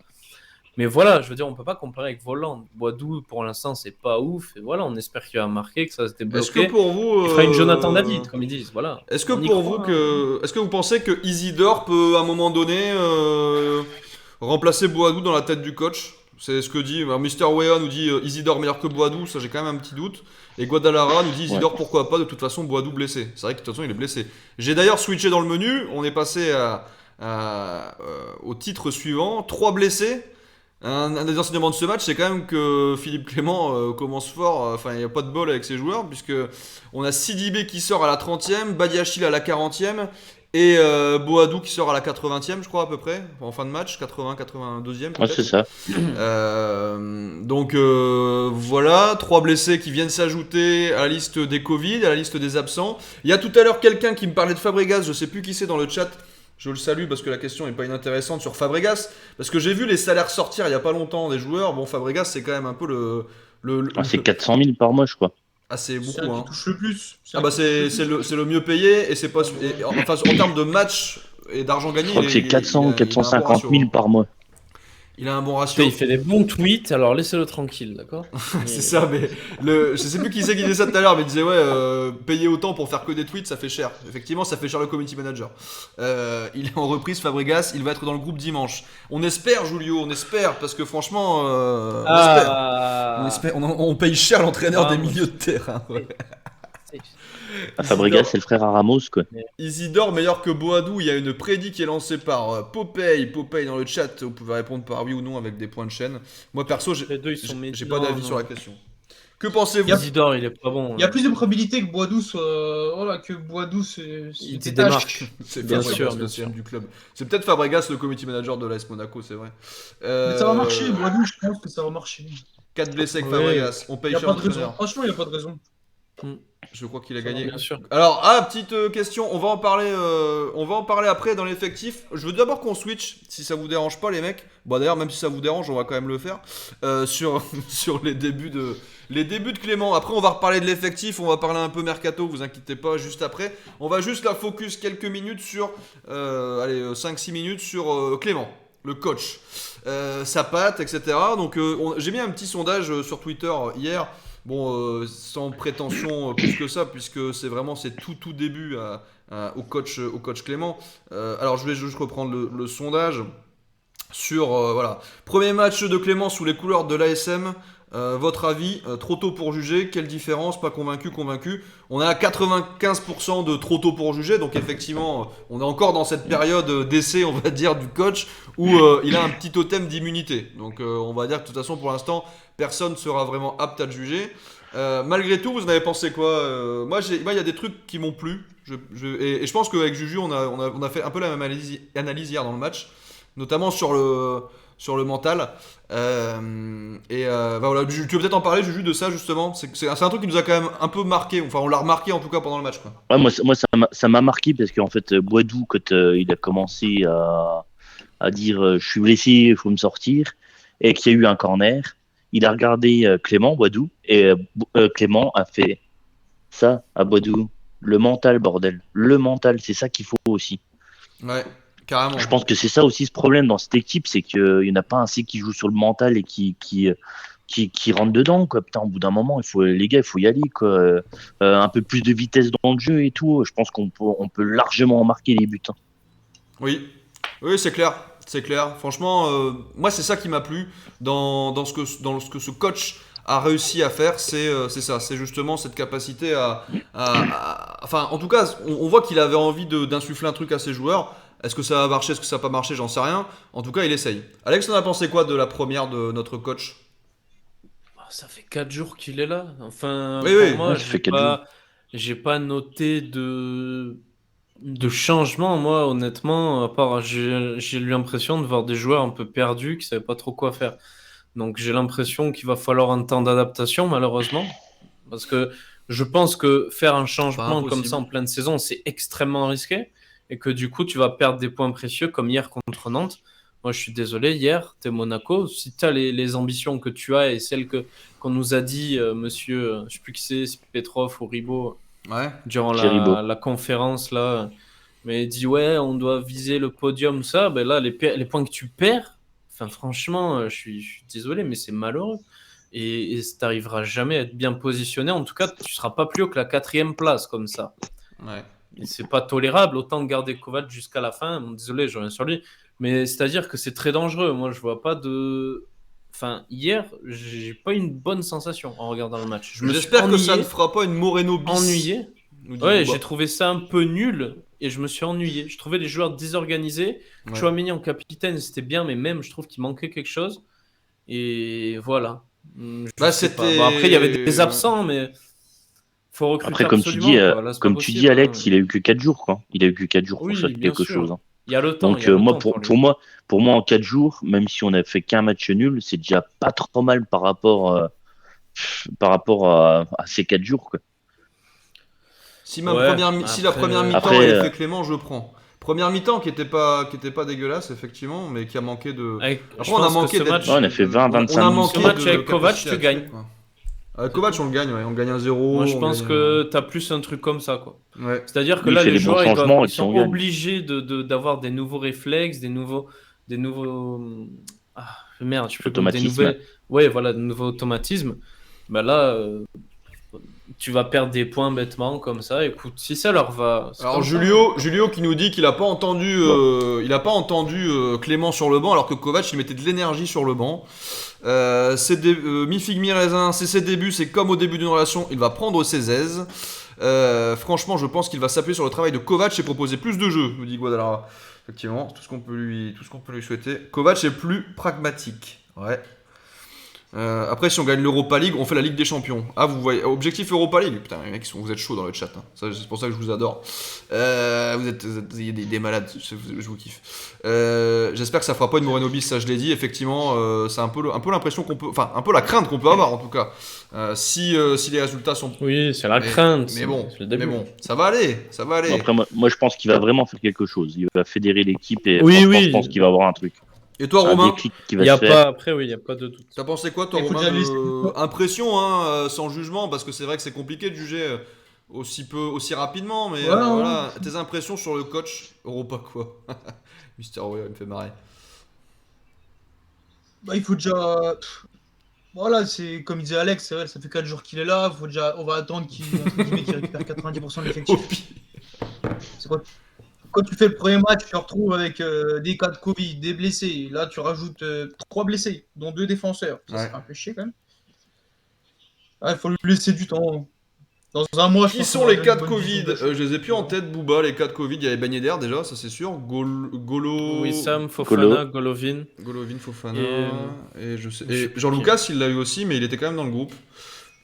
Mais voilà, je veux dire, on peut pas comparer avec Voland. Boadou, pour l'instant, c'est pas ouf. Et voilà, on espère qu'il va marquer, que ça va se Est-ce que débloquer. pour vous, Il fera une Jonathan David, comme ils disent. Voilà. Est-ce que On y pour croit, vous hein. est-ce que vous pensez que Isidore peut à un moment donné remplacer Boadou dans la tête du coach? C'est ce que dit Mister Weah nous dit Isidore meilleur que Boadou, ça j'ai quand même un petit doute. Et Guadalajara nous dit Isidore pourquoi pas, de toute façon Boadou blessé. C'est vrai que de toute façon il est blessé. J'ai d'ailleurs switché dans le menu, on est passé au titre suivant, 3 blessés. Un des enseignements de ce match, c'est quand même que Philippe Clément commence fort. Enfin, il n'y a pas de bol avec ses joueurs, puisque on a Sidibé qui sort à la 30e, Badiachil à la 40e, et Boadou qui sort à la 80e, je crois, à peu près, en fin de match, 80-82e. Ouais, c'est ça. Donc voilà, 3 blessés qui viennent s'ajouter à la liste des Covid, à la liste des absents. Il y a tout à l'heure quelqu'un qui me parlait de Fabregas, je sais plus qui c'est dans le chat. Je le salue parce que la question n'est pas inintéressante sur Fabregas. Parce que j'ai vu les salaires sortir il n'y a pas longtemps des joueurs. Bon, Fabregas, c'est quand même un peu Ah, c'est 400 000 par mois, je crois. Ah, c'est C'est beaucoup, un hein. qui touche le plus. Ah, bah, c'est le mieux payé. Et c'est pas. Enfin, en termes de match et d'argent gagné, Je crois que c'est 400 ou 450 000 par mois. Il a un bon ratio. Il fait des bons tweets, alors laissez-le tranquille, d'accord? C'est ça, mais je sais plus qui c'est qui disait ça tout à l'heure, mais il disait ouais, payer autant pour faire que des tweets, ça fait cher. Effectivement, ça fait cher le community manager. Il est en reprise, Fabregas, il va être dans le groupe dimanche. On espère, Julio, on espère, parce que franchement, on espère. On paye cher l'entraîneur des milieux de terrain. Ouais. Fabregas, c'est le frère à Ramos, quoi. Isidore meilleur que Boadou, il y a une prédit qui est lancée par Popeye dans le chat, vous pouvez répondre par oui ou non avec des points de chaîne. Moi perso, Les deux, ils sont j'ai pas d'avis non. sur la question. Que pensez-vous? Isidore, il est pas bon. Il y a plus de probabilité que Boadou soit. Voilà, que Boadou se Il se détache. démarque. C'est Bien Fabregas, sûr, le bien CM sûr. du club. C'est peut-être Fabregas le community manager de l'AS Monaco, c'est vrai. Mais ça va marcher, Boadou, je pense que ça va marcher. 4 blessés avec Ouais. Fabregas, on Il paye n'y a cher pas de raison. l'entraîneur. Franchement, il n'y a pas de raison. Je crois qu'il a Ça va, gagné. Bien sûr. Alors, petite question, on va en parler après dans l'effectif. Je veux d'abord qu'on switch, si ça vous dérange pas les mecs. Bon d'ailleurs, même si ça vous dérange, on va quand même le faire. Sur les débuts de Clément. Après, on va reparler de l'effectif, on va parler un peu mercato, vous inquiétez pas, juste après. On va juste la focus quelques minutes sur, 5-6 minutes sur Clément, le coach. Sa patte, etc. Donc, j'ai mis un petit sondage sur Twitter hier. Bon, sans prétention plus que ça, puisque c'est tout début au coach Clément. Alors je vais juste reprendre le sondage sur voilà. Premier match de Clément sous les couleurs de l'ASM. Votre avis, trop tôt pour juger, quelle différence, pas convaincu, convaincu. On est à 95% de trop tôt pour juger, donc effectivement, on est encore dans cette période d'essai, on va dire, du coach, où il a un petit totem d'immunité. Donc on va dire que de toute façon, pour l'instant, personne ne sera vraiment apte à le juger. Malgré tout, vous en avez pensé quoi? Moi, il y a des trucs qui m'ont plu. Et je pense qu'avec Juju, on a fait un peu la même analyse hier dans le match, notamment sur le mental. Voilà, tu veux peut-être en parler, Juju, de ça justement. C'est un truc qui nous a quand même un peu marqué. Enfin, on l'a remarqué en tout cas pendant le match, quoi. Ouais, moi ça m'a marqué parce qu'en fait, Boadou, quand il a commencé à dire je suis blessé, il faut me sortir, et qu'il y a eu un corner, il a regardé Clément, Boadou, et Clément a fait ça à Boadou. Le mental, bordel. Le mental, c'est ça qu'il faut aussi. Ouais, carrément. Je pense que c'est ça aussi ce problème dans cette équipe, c'est qu'il n'y en a pas assez qui joue sur le mental et qui rentre dedans, quoi. Putain, au bout d'un moment, les gars, il faut y aller, quoi. Un peu plus de vitesse dans le jeu et tout. Je pense qu'on peut largement marquer les buts, hein. Oui, c'est clair. C'est clair. Franchement, moi, c'est ça qui m'a plu dans ce que ce coach a réussi à faire. C'est ça. C'est justement cette capacité enfin, en tout cas, on voit qu'il avait envie d'insuffler un truc à ses joueurs. Est-ce que ça va marcher, est-ce que ça va pas marcher, j'en sais rien. En tout cas, il essaye. Alex, t'en as pensé quoi de la première de notre coach? Ça fait 4 jours qu'il est là. Enfin, Oui, pour oui. moi, Ouais, ça fait 4 j'ai pas noté de changement, moi, honnêtement, à part j'ai eu l'impression de voir des joueurs un peu perdus qui savaient pas trop quoi faire. Donc j'ai l'impression qu'il va falloir un temps d'adaptation, malheureusement, parce que je pense que faire un changement comme ça en pleine saison, c'est extrêmement risqué et que du coup, tu vas perdre des points précieux comme hier contre Nantes. Moi, je suis désolé, hier, t'es Monaco. Si tu as les ambitions que tu as et celles qu'on nous a dit, monsieur, je sais plus qui c'est Petrov ou Ribot, Ouais. durant Ribot. la conférence, là, mais il dit, ouais, on doit viser le podium, ça, ben là, les points que tu perds, enfin, franchement, je suis désolé, mais c'est malheureux. Et tu n'arriveras jamais à être bien positionné. En tout cas, tu seras pas plus haut que la 4e place, comme ça. Ouais. Et c'est pas tolérable. Autant garder Kovac jusqu'à la fin. Bon, désolé, je reviens sur lui. Mais c'est-à-dire que c'est très dangereux. Moi, je vois pas de. Enfin, hier, j'ai pas une bonne sensation en regardant le match. J'espère que ça ne fera pas une Moreno bis. Ennuyé. Ouais, j'ai trouvé ça un peu nul et je me suis ennuyé. Je trouvais les joueurs désorganisés. Ouais. Chouameni en capitaine, c'était bien, mais même, je trouve qu'il manquait quelque chose. Et voilà. C'était. Bon, après, il y avait des absents, mais faut recruter Après, comme absolument. tu dis, Là, c'est pas tu possible, dis, Alex, hein. il a eu que 4 jours, quoi. Il a eu que 4 jours Oui, pour faire bien quelque sûr. chose, hein. Il y a le temps. Donc, il y a le moi, temps pour moi, en 4 jours, même si on a fait qu'un match nul, c'est déjà pas trop mal par rapport à ces 4 jours, quoi. Si la première mi-temps Après, est fait Clément, je prends. Première mi-temps qui était pas dégueulasse, effectivement, mais qui a manqué de. Je on a pense manqué que ce match, on a fait 20-25 on a minutes. manqué Ce match de avec Kovac, capacité tu à gagnes. tuer, quoi. Avec Kovac, on le gagne, ouais. On gagne 1-0. moi, je on pense gagne, que tu as plus un truc comme ça, quoi. Ouais. C'est-à-dire que Lui, là, il fait les les bons joueurs, changements ils et puis on sont gagne. obligés d'avoir des nouveaux réflexes, des nouveaux Merde, tu fais des Automatisme. nouvelles. Ouais, voilà, de nouveaux automatismes. Bah là, tu vas perdre des points bêtement comme ça. Écoute, si ça leur va. c'est Alors comme ça. Julio qui nous dit qu'il a pas entendu, Clément sur le banc alors que Kovac il mettait de l'énergie sur le banc. Mi-figue mi-raisin, c'est ses débuts, c'est comme au début d'une relation, il va prendre ses aises. Franchement, je pense qu'il va s'appuyer sur le travail de Kovac et proposer plus de jeux, nous dit Guadalajara. Effectivement, tout ce qu'on peut lui souhaiter. Kovac est plus pragmatique. Ouais. Après, si on gagne l'Europa League, on fait la Ligue des Champions. Ah, vous voyez, objectif Europa League. Putain, les mecs, vous êtes chauds dans le chat. Hein. C'est pour ça que je vous adore. Vous êtes des malades. Je vous kiffe. J'espère que ça fera pas une Moreno bis, ça je l'ai dit. Effectivement, c'est un peu l'impression qu'on peut, enfin, un peu la crainte qu'on peut avoir en tout cas. Si les résultats sont. Oui, c'est la crainte. Mais bon, c'est le début. ça va aller. Après, moi, je pense qu'il va vraiment faire quelque chose. Il va fédérer l'équipe et Oui, franchement, oui. je pense qu'il va avoir un truc. Et toi, Un Romain, déclic qui va Il y a se faire. pas après, oui, il y a pas de doute. t'as pensé quoi, toi, Il faut Romain, déjà lui- impression, hein, sans jugement, parce que c'est vrai que c'est compliqué de juger aussi rapidement, mais Ouais, ouais. voilà, tes impressions sur le coach Europa quoi. Mister Roya, il me fait marrer. Bah, il faut déjà. Voilà, c'est comme il disait Alex, c'est vrai, ça fait 4 jours qu'il est là. On va attendre entre guillemets, qu'il récupère 90% de l'effectif. C'est quoi Quand tu fais le premier match, tu te retrouves avec des cas de Covid, des blessés. Là, tu rajoutes 3 blessés, dont 2 défenseurs. Ça fait un peu chier quand même. Il faut lui laisser du temps. Dans un mois, je Qui pense sont qu'on les aura cas une de bonne Covid vision de- Je les ai plus en tête, Booba, les cas de Covid. Il y avait Ben Yedder déjà, ça c'est sûr. Golo. Wissam, Fofana, Golovin. Golovin, Fofana. Et, Et je sais. je sais Et plus Jean qui. Lucas, il l'a eu aussi, mais il était quand même dans le groupe.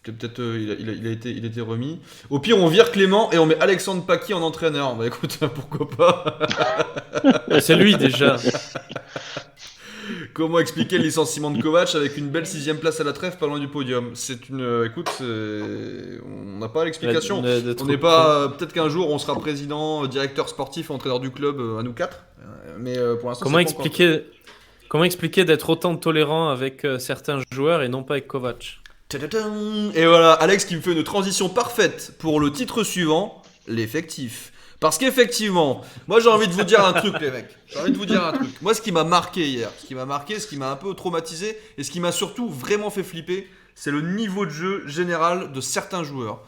Peut-être il a été remis. Au pire, on vire Clément et on met Alexandre Paqui en entraîneur. Bah écoute, pourquoi pas. C'est lui déjà. Comment expliquer le licenciement de Kovac avec une belle 6ème place à la trêve, pas loin du podium? On n'a pas l'explication. On n'est pas. Peut-être qu'un jour on sera président, directeur sportif, entraîneur du club à nous quatre. Mais pour l'instant, Comment c'est pas encore comment expliquer d'être autant tolérant avec certains joueurs et non pas avec Kovac? Tadadam. Et voilà, Alex qui me fait une transition parfaite pour le titre suivant, l'effectif. Parce qu'effectivement, moi j'ai envie de vous dire un truc, les mecs. J'ai envie de vous dire un truc. Moi, ce qui m'a marqué hier, ce qui m'a un peu traumatisé, et ce qui m'a surtout vraiment fait flipper, c'est le niveau de jeu général de certains joueurs.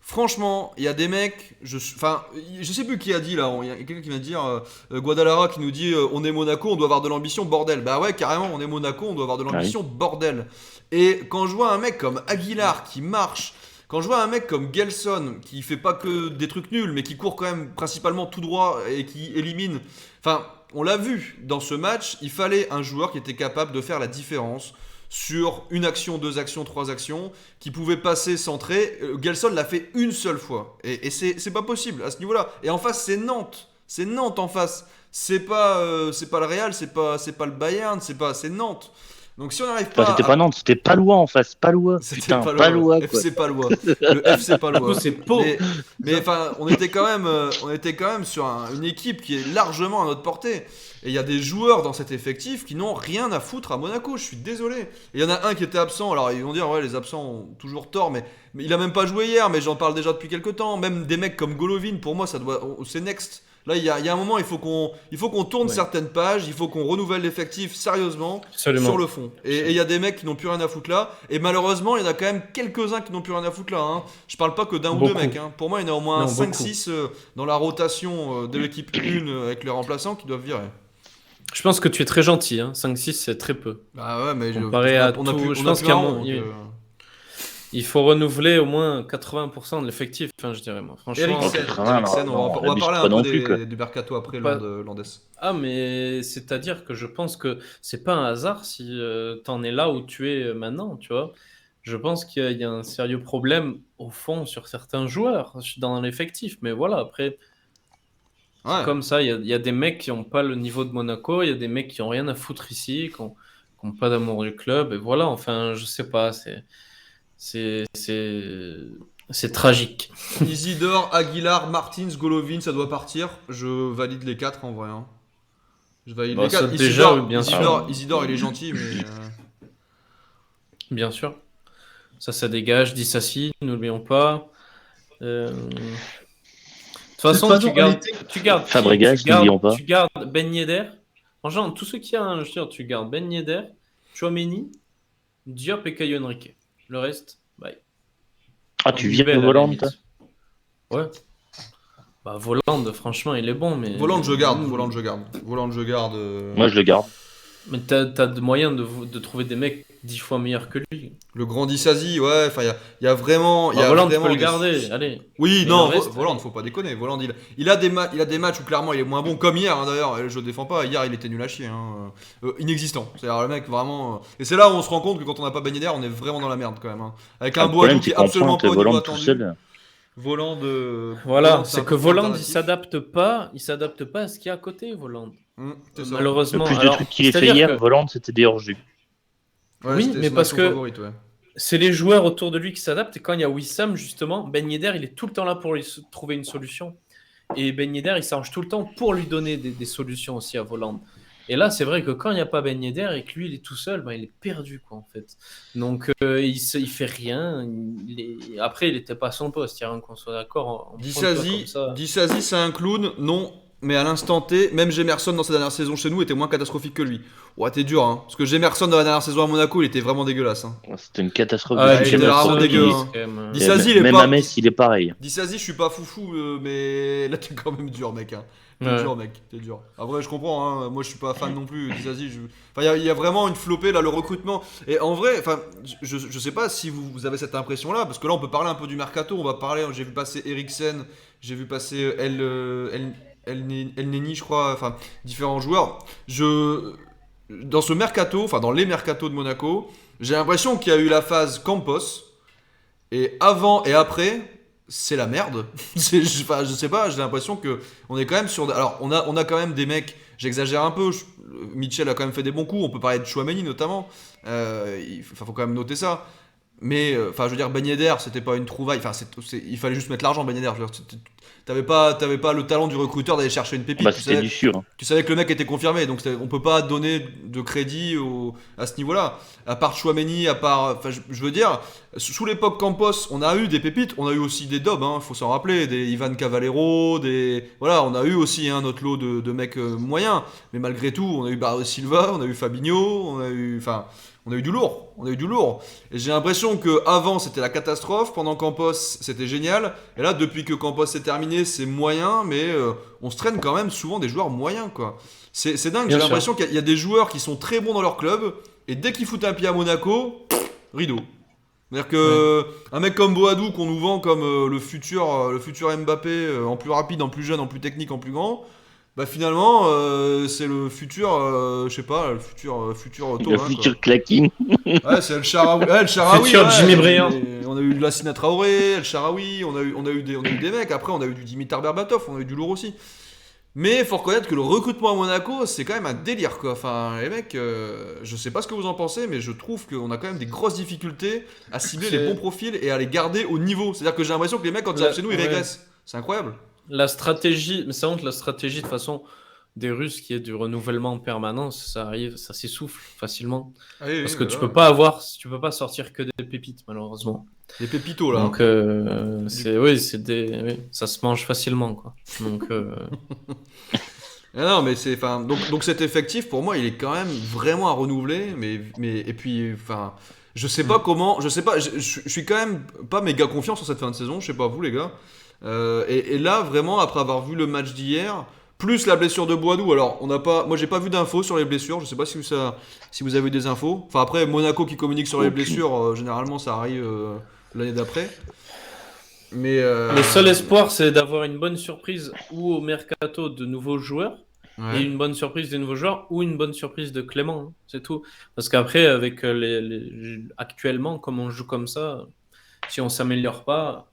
Franchement, il y a des mecs, je sais plus qui a dit là, il y a quelqu'un qui vient de dire, Guadalajara qui nous dit on est Monaco, on doit avoir de l'ambition, bordel. Bah ouais, carrément, on est Monaco, on doit avoir de l'ambition, bordel. Et quand je vois un mec comme Aguilar qui marche, quand je vois un mec comme Gelson qui fait pas que des trucs nuls, mais qui court quand même principalement tout droit et qui élimine, enfin, on l'a vu dans ce match, il fallait un joueur qui était capable de faire la différence sur une action, 2 actions, 3 actions, qui pouvait passer centré. Gelson l'a fait une seule fois. Et c'est pas possible à ce niveau-là. Et en face, c'est Nantes. C'est Nantes en face. C'est pas le Real, c'est pas le Bayern, c'est Nantes. Donc si on n'arrive pas. C'était pas Nantes, c'était Palois en face. Palois. C'était Putain, Palois, quoi. FC Palois. Le FC Palois. C'est Pau. Mais enfin, on était quand même sur une équipe qui est largement à notre portée. Et il y a des joueurs dans cet effectif qui n'ont rien à foutre à Monaco. Je suis désolé. Et il y en a un qui était absent. Alors ils vont dire ouais, les absents ont toujours tort, mais il a même pas joué hier. Mais j'en parle déjà depuis quelques temps. Même des mecs comme Golovin, pour moi, c'est next. Là, il y a un moment, il faut qu'on tourne certaines pages, il faut qu'on renouvelle l'effectif sérieusement sur le fond. Et il y a des mecs qui n'ont plus rien à foutre là. Et malheureusement, il y en a quand même quelques-uns qui n'ont plus rien à foutre là. Hein. Je parle pas que d'un ou deux mecs. Hein. Pour moi, il y en a au moins 5-6 dans la rotation de l'équipe 1 avec les remplaçants qui doivent virer. Je pense que tu es très gentil. Hein. 5-6, c'est très peu. Bah ouais, mais comparé à on a tout, plus, je on a pense plus qu'il y a un, mon- donc, Il faut renouveler au moins 80% de l'effectif, enfin, je dirais moi. Franchement. Eriksen, on va parler un peu du mercato après Landes. Ah, mais c'est-à-dire que je pense que c'est pas un hasard si t'en es là où tu es maintenant, tu vois. Je pense qu'il y a un sérieux problème au fond sur certains joueurs dans l'effectif, mais voilà, après. C'est comme ça, il y a des mecs qui n'ont pas le niveau de Monaco, il y a des mecs qui n'ont rien à foutre ici, qui n'ont pas d'amour du club, et voilà, enfin, je sais pas, c'est tragique. Isidore, Aguilar, Martins, Golovin, ça doit partir. Je valide les 4 en vrai. Hein. Je valide les 4. Isidore, il est gentil, mais. Bien sûr. Ça dégage. Dissassi, n'oublions pas. De toute façon, tu gardes Fabregas, n'oublions pas. Tu gardes Ben Yedder. Franchement, tous ceux qui a, je veux dire, tu gardes Ben Yedder, Chouameni, Diop et Caio Henrique. Le reste, bye. Ah, tu viens Nivelle, de à la Voland, limite. toi Ouais. Bah, Voland, franchement, il est bon, mais. Voland, je garde. Voland, je garde. Voland, je garde. Moi, je le garde. Mais t'as de moyens de trouver des mecs 10 fois meilleurs que lui. Le grand Disasi, ouais. Enfin, il y a vraiment. Il y Bah, a Voland, tu vraiment peux le des- garder, allez. Oui, Mais non, le reste, Voland, faut pas déconner. Voland, il a des matchs où clairement il est moins bon, comme hier, hein, d'ailleurs. Je défends pas. Hier, il était nul à chier. Hein. Inexistant. C'est-à-dire, le mec, vraiment. Et c'est là où on se rend compte que quand on n'a pas baigné d'air, on est vraiment dans la merde quand même. Hein. Avec Ah, un le problème, Boadou qui c'est est qu'en absolument pointe, pas au niveau Voland tout attendu. seul. Voland de. Voilà, Voland, un c'est peu que trop Voland, il alternatif. s'adapte pas à ce qu'il y a à côté, Voland. C'est ça. Le Malheureusement. plus de Alors, trucs qu'il ait fait c'est-à-dire hier, que Voland, c'était des hors-jus. Ouais, oui, c'était mais son parce action que- favorite, ouais. c'est les joueurs autour de lui qui s'adaptent. Et quand il y a Wissam, justement, Ben Yedder, il est tout le temps là pour lui trouver une solution. Et Ben Yedder, il s'arrange tout le temps pour lui donner des solutions aussi à Voland. Et là, c'est vrai que quand il n'y a pas Ben Yedder et que lui, il est tout seul, ben, il est perdu, quoi, en fait. Donc, il fait rien. Après, il n'était pas à son poste, il y a rien qu'on soit d'accord. On prend le toit comme ça. Disasi, c'est un clown, non, mais à l'instant T, même Gemerson dans sa dernière saison chez nous était moins catastrophique que lui. Ouais, t'es dur, hein. Parce que Gemerson dans la dernière saison à Monaco, il était vraiment dégueulasse. Hein. C'était une catastrophe. Ah, de il était Gemerson vraiment qui- dégueu, hein. quand même. Disasi, il est Même pas. à Metz, il est pareil. Disasi, je suis pas foufou, mais là t'es quand même dur, mec. Hein. T'es Ouais. dur, mec, t'es dur. Après, je comprends, hein. Moi je suis pas fan non plus. Disasi, enfin, il y a vraiment une flopée là, le recrutement. Et en vrai, enfin, je sais pas si vous avez cette impression là, parce que là on peut parler un peu du mercato. On va parler, j'ai vu passer Eriksen, j'ai vu passer El Neni, je crois, enfin, différents joueurs. Dans ce mercato, enfin, dans les mercatos de Monaco, j'ai l'impression qu'il y a eu la phase Campos, et avant et après, c'est la merde. Enfin, je sais pas, j'ai l'impression que on est quand même sur. Alors, on a quand même des mecs, j'exagère un peu, Mitchell a quand même fait des bons coups, on peut parler de Chouameni notamment, faut quand même noter ça. Mais, enfin, je veux dire, Ben Yedder, c'était pas une trouvaille. Enfin, il fallait juste mettre l'argent, Ben Yedder. Je veux dire, t'avais pas le talent du recruteur d'aller chercher une pépite. Bah, c'était du sûr. Tu savais que le mec était confirmé, donc on peut pas donner de crédit à ce niveau-là. À part Chouameni, enfin, je veux dire, sous l'époque Campos, on a eu des pépites, on a eu aussi des dobs, hein, faut s'en rappeler, des Ivan Cavallero, voilà, on a eu aussi un autre lot de mecs moyens. Mais malgré tout, on a eu Barre Silva, on a eu Fabinho, on a eu du lourd, Et j'ai l'impression que avant c'était la catastrophe, pendant Campos c'était génial, et là depuis que Campos s'est terminé c'est moyen, mais on se traîne quand même souvent des joueurs moyens quoi. C'est dingue, Bien j'ai sûr. l'impression qu'il y a des joueurs qui sont très bons dans leur club, et dès qu'ils foutent un pied à Monaco, rideau. C'est-à-dire que un mec comme Boadou qu'on nous vend comme le futur Mbappé, en plus rapide, en plus jeune, en plus technique, en plus grand. Bah finalement, c'est le futur, je sais pas, le futur Otto. Le hein, futur claquing. quoi. Ouais, c'est El Sharawi. Ouais, El Sharawi. Futur ouais, Jimmy Briand. On a eu Lassina Traoré, El Sharawi, on a eu des mecs. Après, on a eu du Dimitar Berbatov, on a eu du lourd aussi. Mais faut reconnaître que le recrutement à Monaco, c'est quand même un délire quoi. Enfin, les mecs, je sais pas ce que vous en pensez, mais je trouve qu'on a quand même des grosses difficultés à cibler les bons profils et à les garder au niveau. C'est-à-dire que j'ai l'impression que les mecs, quand ils arrivent chez nous, ils Ouais. régressent. C'est incroyable. La stratégie, mais ça montre la stratégie de façon des Russes qui est du renouvellement permanent, ça arrive, ça s'essouffle facilement. Ah oui, Parce oui, que voilà. tu peux pas sortir que des pépites malheureusement. Les pépitos là. Donc ça se mange facilement quoi. Donc Ah non, mais c'est, enfin, donc cet effectif pour moi il est quand même vraiment à renouveler, mais et puis, enfin, je sais pas comment, je sais pas, je suis quand même pas méga confiant sur cette fin de saison, je sais pas vous les gars. Et là vraiment après avoir vu le match d'hier, plus la blessure de Boadou, alors moi j'ai pas vu d'infos sur les blessures, je sais pas si vous avez des infos. Enfin après Monaco qui communique sur les Aucune. blessures, généralement ça arrive l'année d'après. Mais le seul espoir c'est d'avoir une bonne surprise ou au mercato de nouveaux joueurs. ouais. Et une bonne surprise des nouveaux joueurs ou une bonne surprise de Clément, hein, c'est tout. Parce qu'après, avec actuellement, comme on joue comme ça, si on s'améliore pas,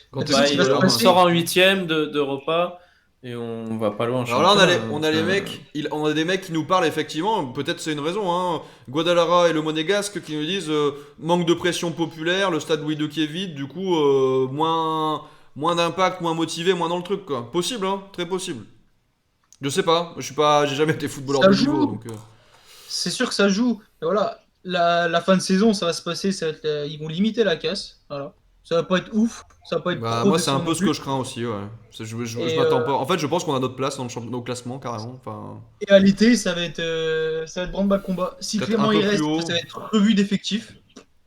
Quand Mais t'es c'est bah, ce qui va se on passer. sort en huitième d'Europa et on va pas loin. en Alors là, championnat, on a les donc, mecs, on a des mecs qui nous parlent effectivement, peut-être c'est une raison, hein. Guadalajara et le Monégasque qui nous disent manque de pression populaire, le stade Louis II qui est vide, du coup moins d'impact, moins motivé, moins dans le truc quoi. Possible, hein, très possible. Je sais pas, j'ai jamais été footballeur Ça de joue. niveau, donc. C'est sûr que ça joue. Et voilà, la fin de saison, ça va se passer, ils vont limiter la casse. Voilà. Ça va pas être ouf, ça va pas être Bah, trop moi, c'est un décevant peu non ce que plus. je crains aussi, ouais. Je Et, m'attends pas. En fait, je pense qu'on a notre place dans nos classements, carrément. Enfin, et à l'été, ça va être branle-bas combat. Si peut-être un Clément peu il plus reste, haut. ça va être revu d'effectifs.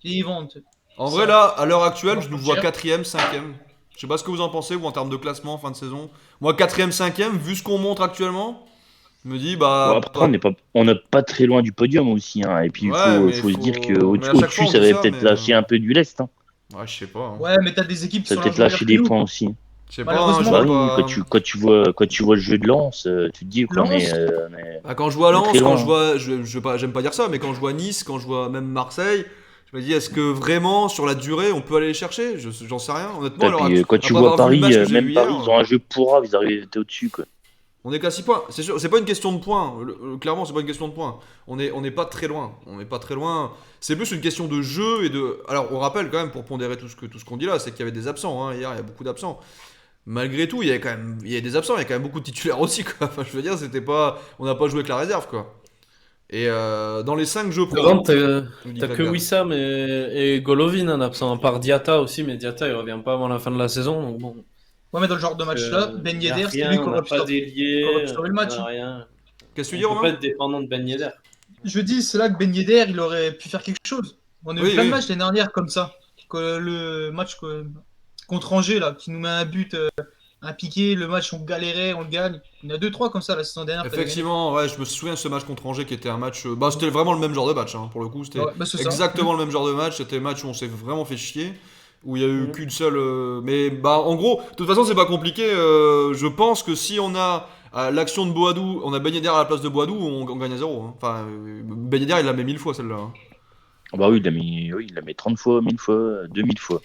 Et ils vont. En vrai, Ça, là, à l'heure ça actuelle, va je nous prendre vois cher. 4ème, 5ème. Je sais pas ce que vous en pensez, vous, en termes de classement, fin de saison. Moi, 4ème, 5ème, vu ce qu'on montre actuellement, je me dis, Bon, bah, après, on n'est pas très loin du podium aussi, hein. Et puis, ouais, mais faut se dire Mais à chaque fois, qu'au-dessus, on ça dit va ça, peut-être mais. lâcher un peu du lest, hein. Ouais, je sais pas. Hein. Ouais, mais t'as des équipes qui Ça sont va peut-être largement meilleures lâcher que des nous. points aussi. Je sais pas, hein, je Malheureusement, Bah vois oui, pas. quand tu vois le jeu de Lens, tu te dis Lens, on est, Ah, quand je vois on est très Lens, quand loin, je hein. vois. J'aime pas dire ça, mais quand je vois Nice, quand je vois même Marseille, je me dis, est-ce que vraiment, sur la durée, on peut aller les chercher? J'en sais rien. Honnêtement, Et puis, quand tu après vois avoir vu le Paris, match que j'ai même vu hier, Paris, ils ont un jeu pourrave, ils arrivent à être au-dessus, quoi. on est qu'à 6 points. C'est sûr, c'est pas une question de points. Clairement, c'est pas une question de points. On n'est pas très loin. On n'est pas très loin. C'est plus une question de jeu et de. Alors, on rappelle quand même, pour pondérer tout ce qu'on dit là, c'est qu'il y avait des absents. Hein. Hier, il y a beaucoup d'absents. Malgré tout, il y a des absents, il y a quand même beaucoup de titulaires aussi, quoi. Enfin, je veux dire, c'était pas. On n'a pas joué avec la réserve, quoi. Et dans les 5 jeux Laurent, pro. Nous dit t'as que Gladgad. Wissam et Golovin en absent, à part Diatta aussi, mais Diatta il revient pas avant la fin de la saison. Donc bon, ouais, mais dans le genre de match-là, Ben y a Yedder, c'est lui rien, on n'a pas qui aurait pu d'ailier, sauver le on match. a Hein. rien. Qu'est-ce que tu On dis, peut pas Romain? être dépendant de Ben Yedder. Je dis, c'est là que Ben Yedder, il aurait pu faire quelque chose. On a eu Oui, plein de oui. matchs l'année dernière comme ça. Que le match contre Angers, là, qui nous met un but, un piqué, le match, on galérait, on le gagne. Il y en a 2-3 comme ça la saison dernière. T'avais gagné. Effectivement, ouais, je me souviens de ce match contre Angers qui était un match. Bah, c'était vraiment le même genre de match, hein, pour le coup. C'était Ouais, bah c'est ça. exactement le même genre de match. C'était le match où on s'est vraiment fait chier. Où il y a eu Mhm. qu'une seule. Mais, bah, en gros, de toute façon, c'est pas compliqué. Je pense que si on a l'action de Boadou, on a Ben Yedder à la place de Boadou, on gagne à 0. Hein. Enfin, Ben Yedder, il l'a mis 1000 fois celle-là. Hein. Ah bah oui, il l'a mis 30 fois, 1000 fois, 2000 fois.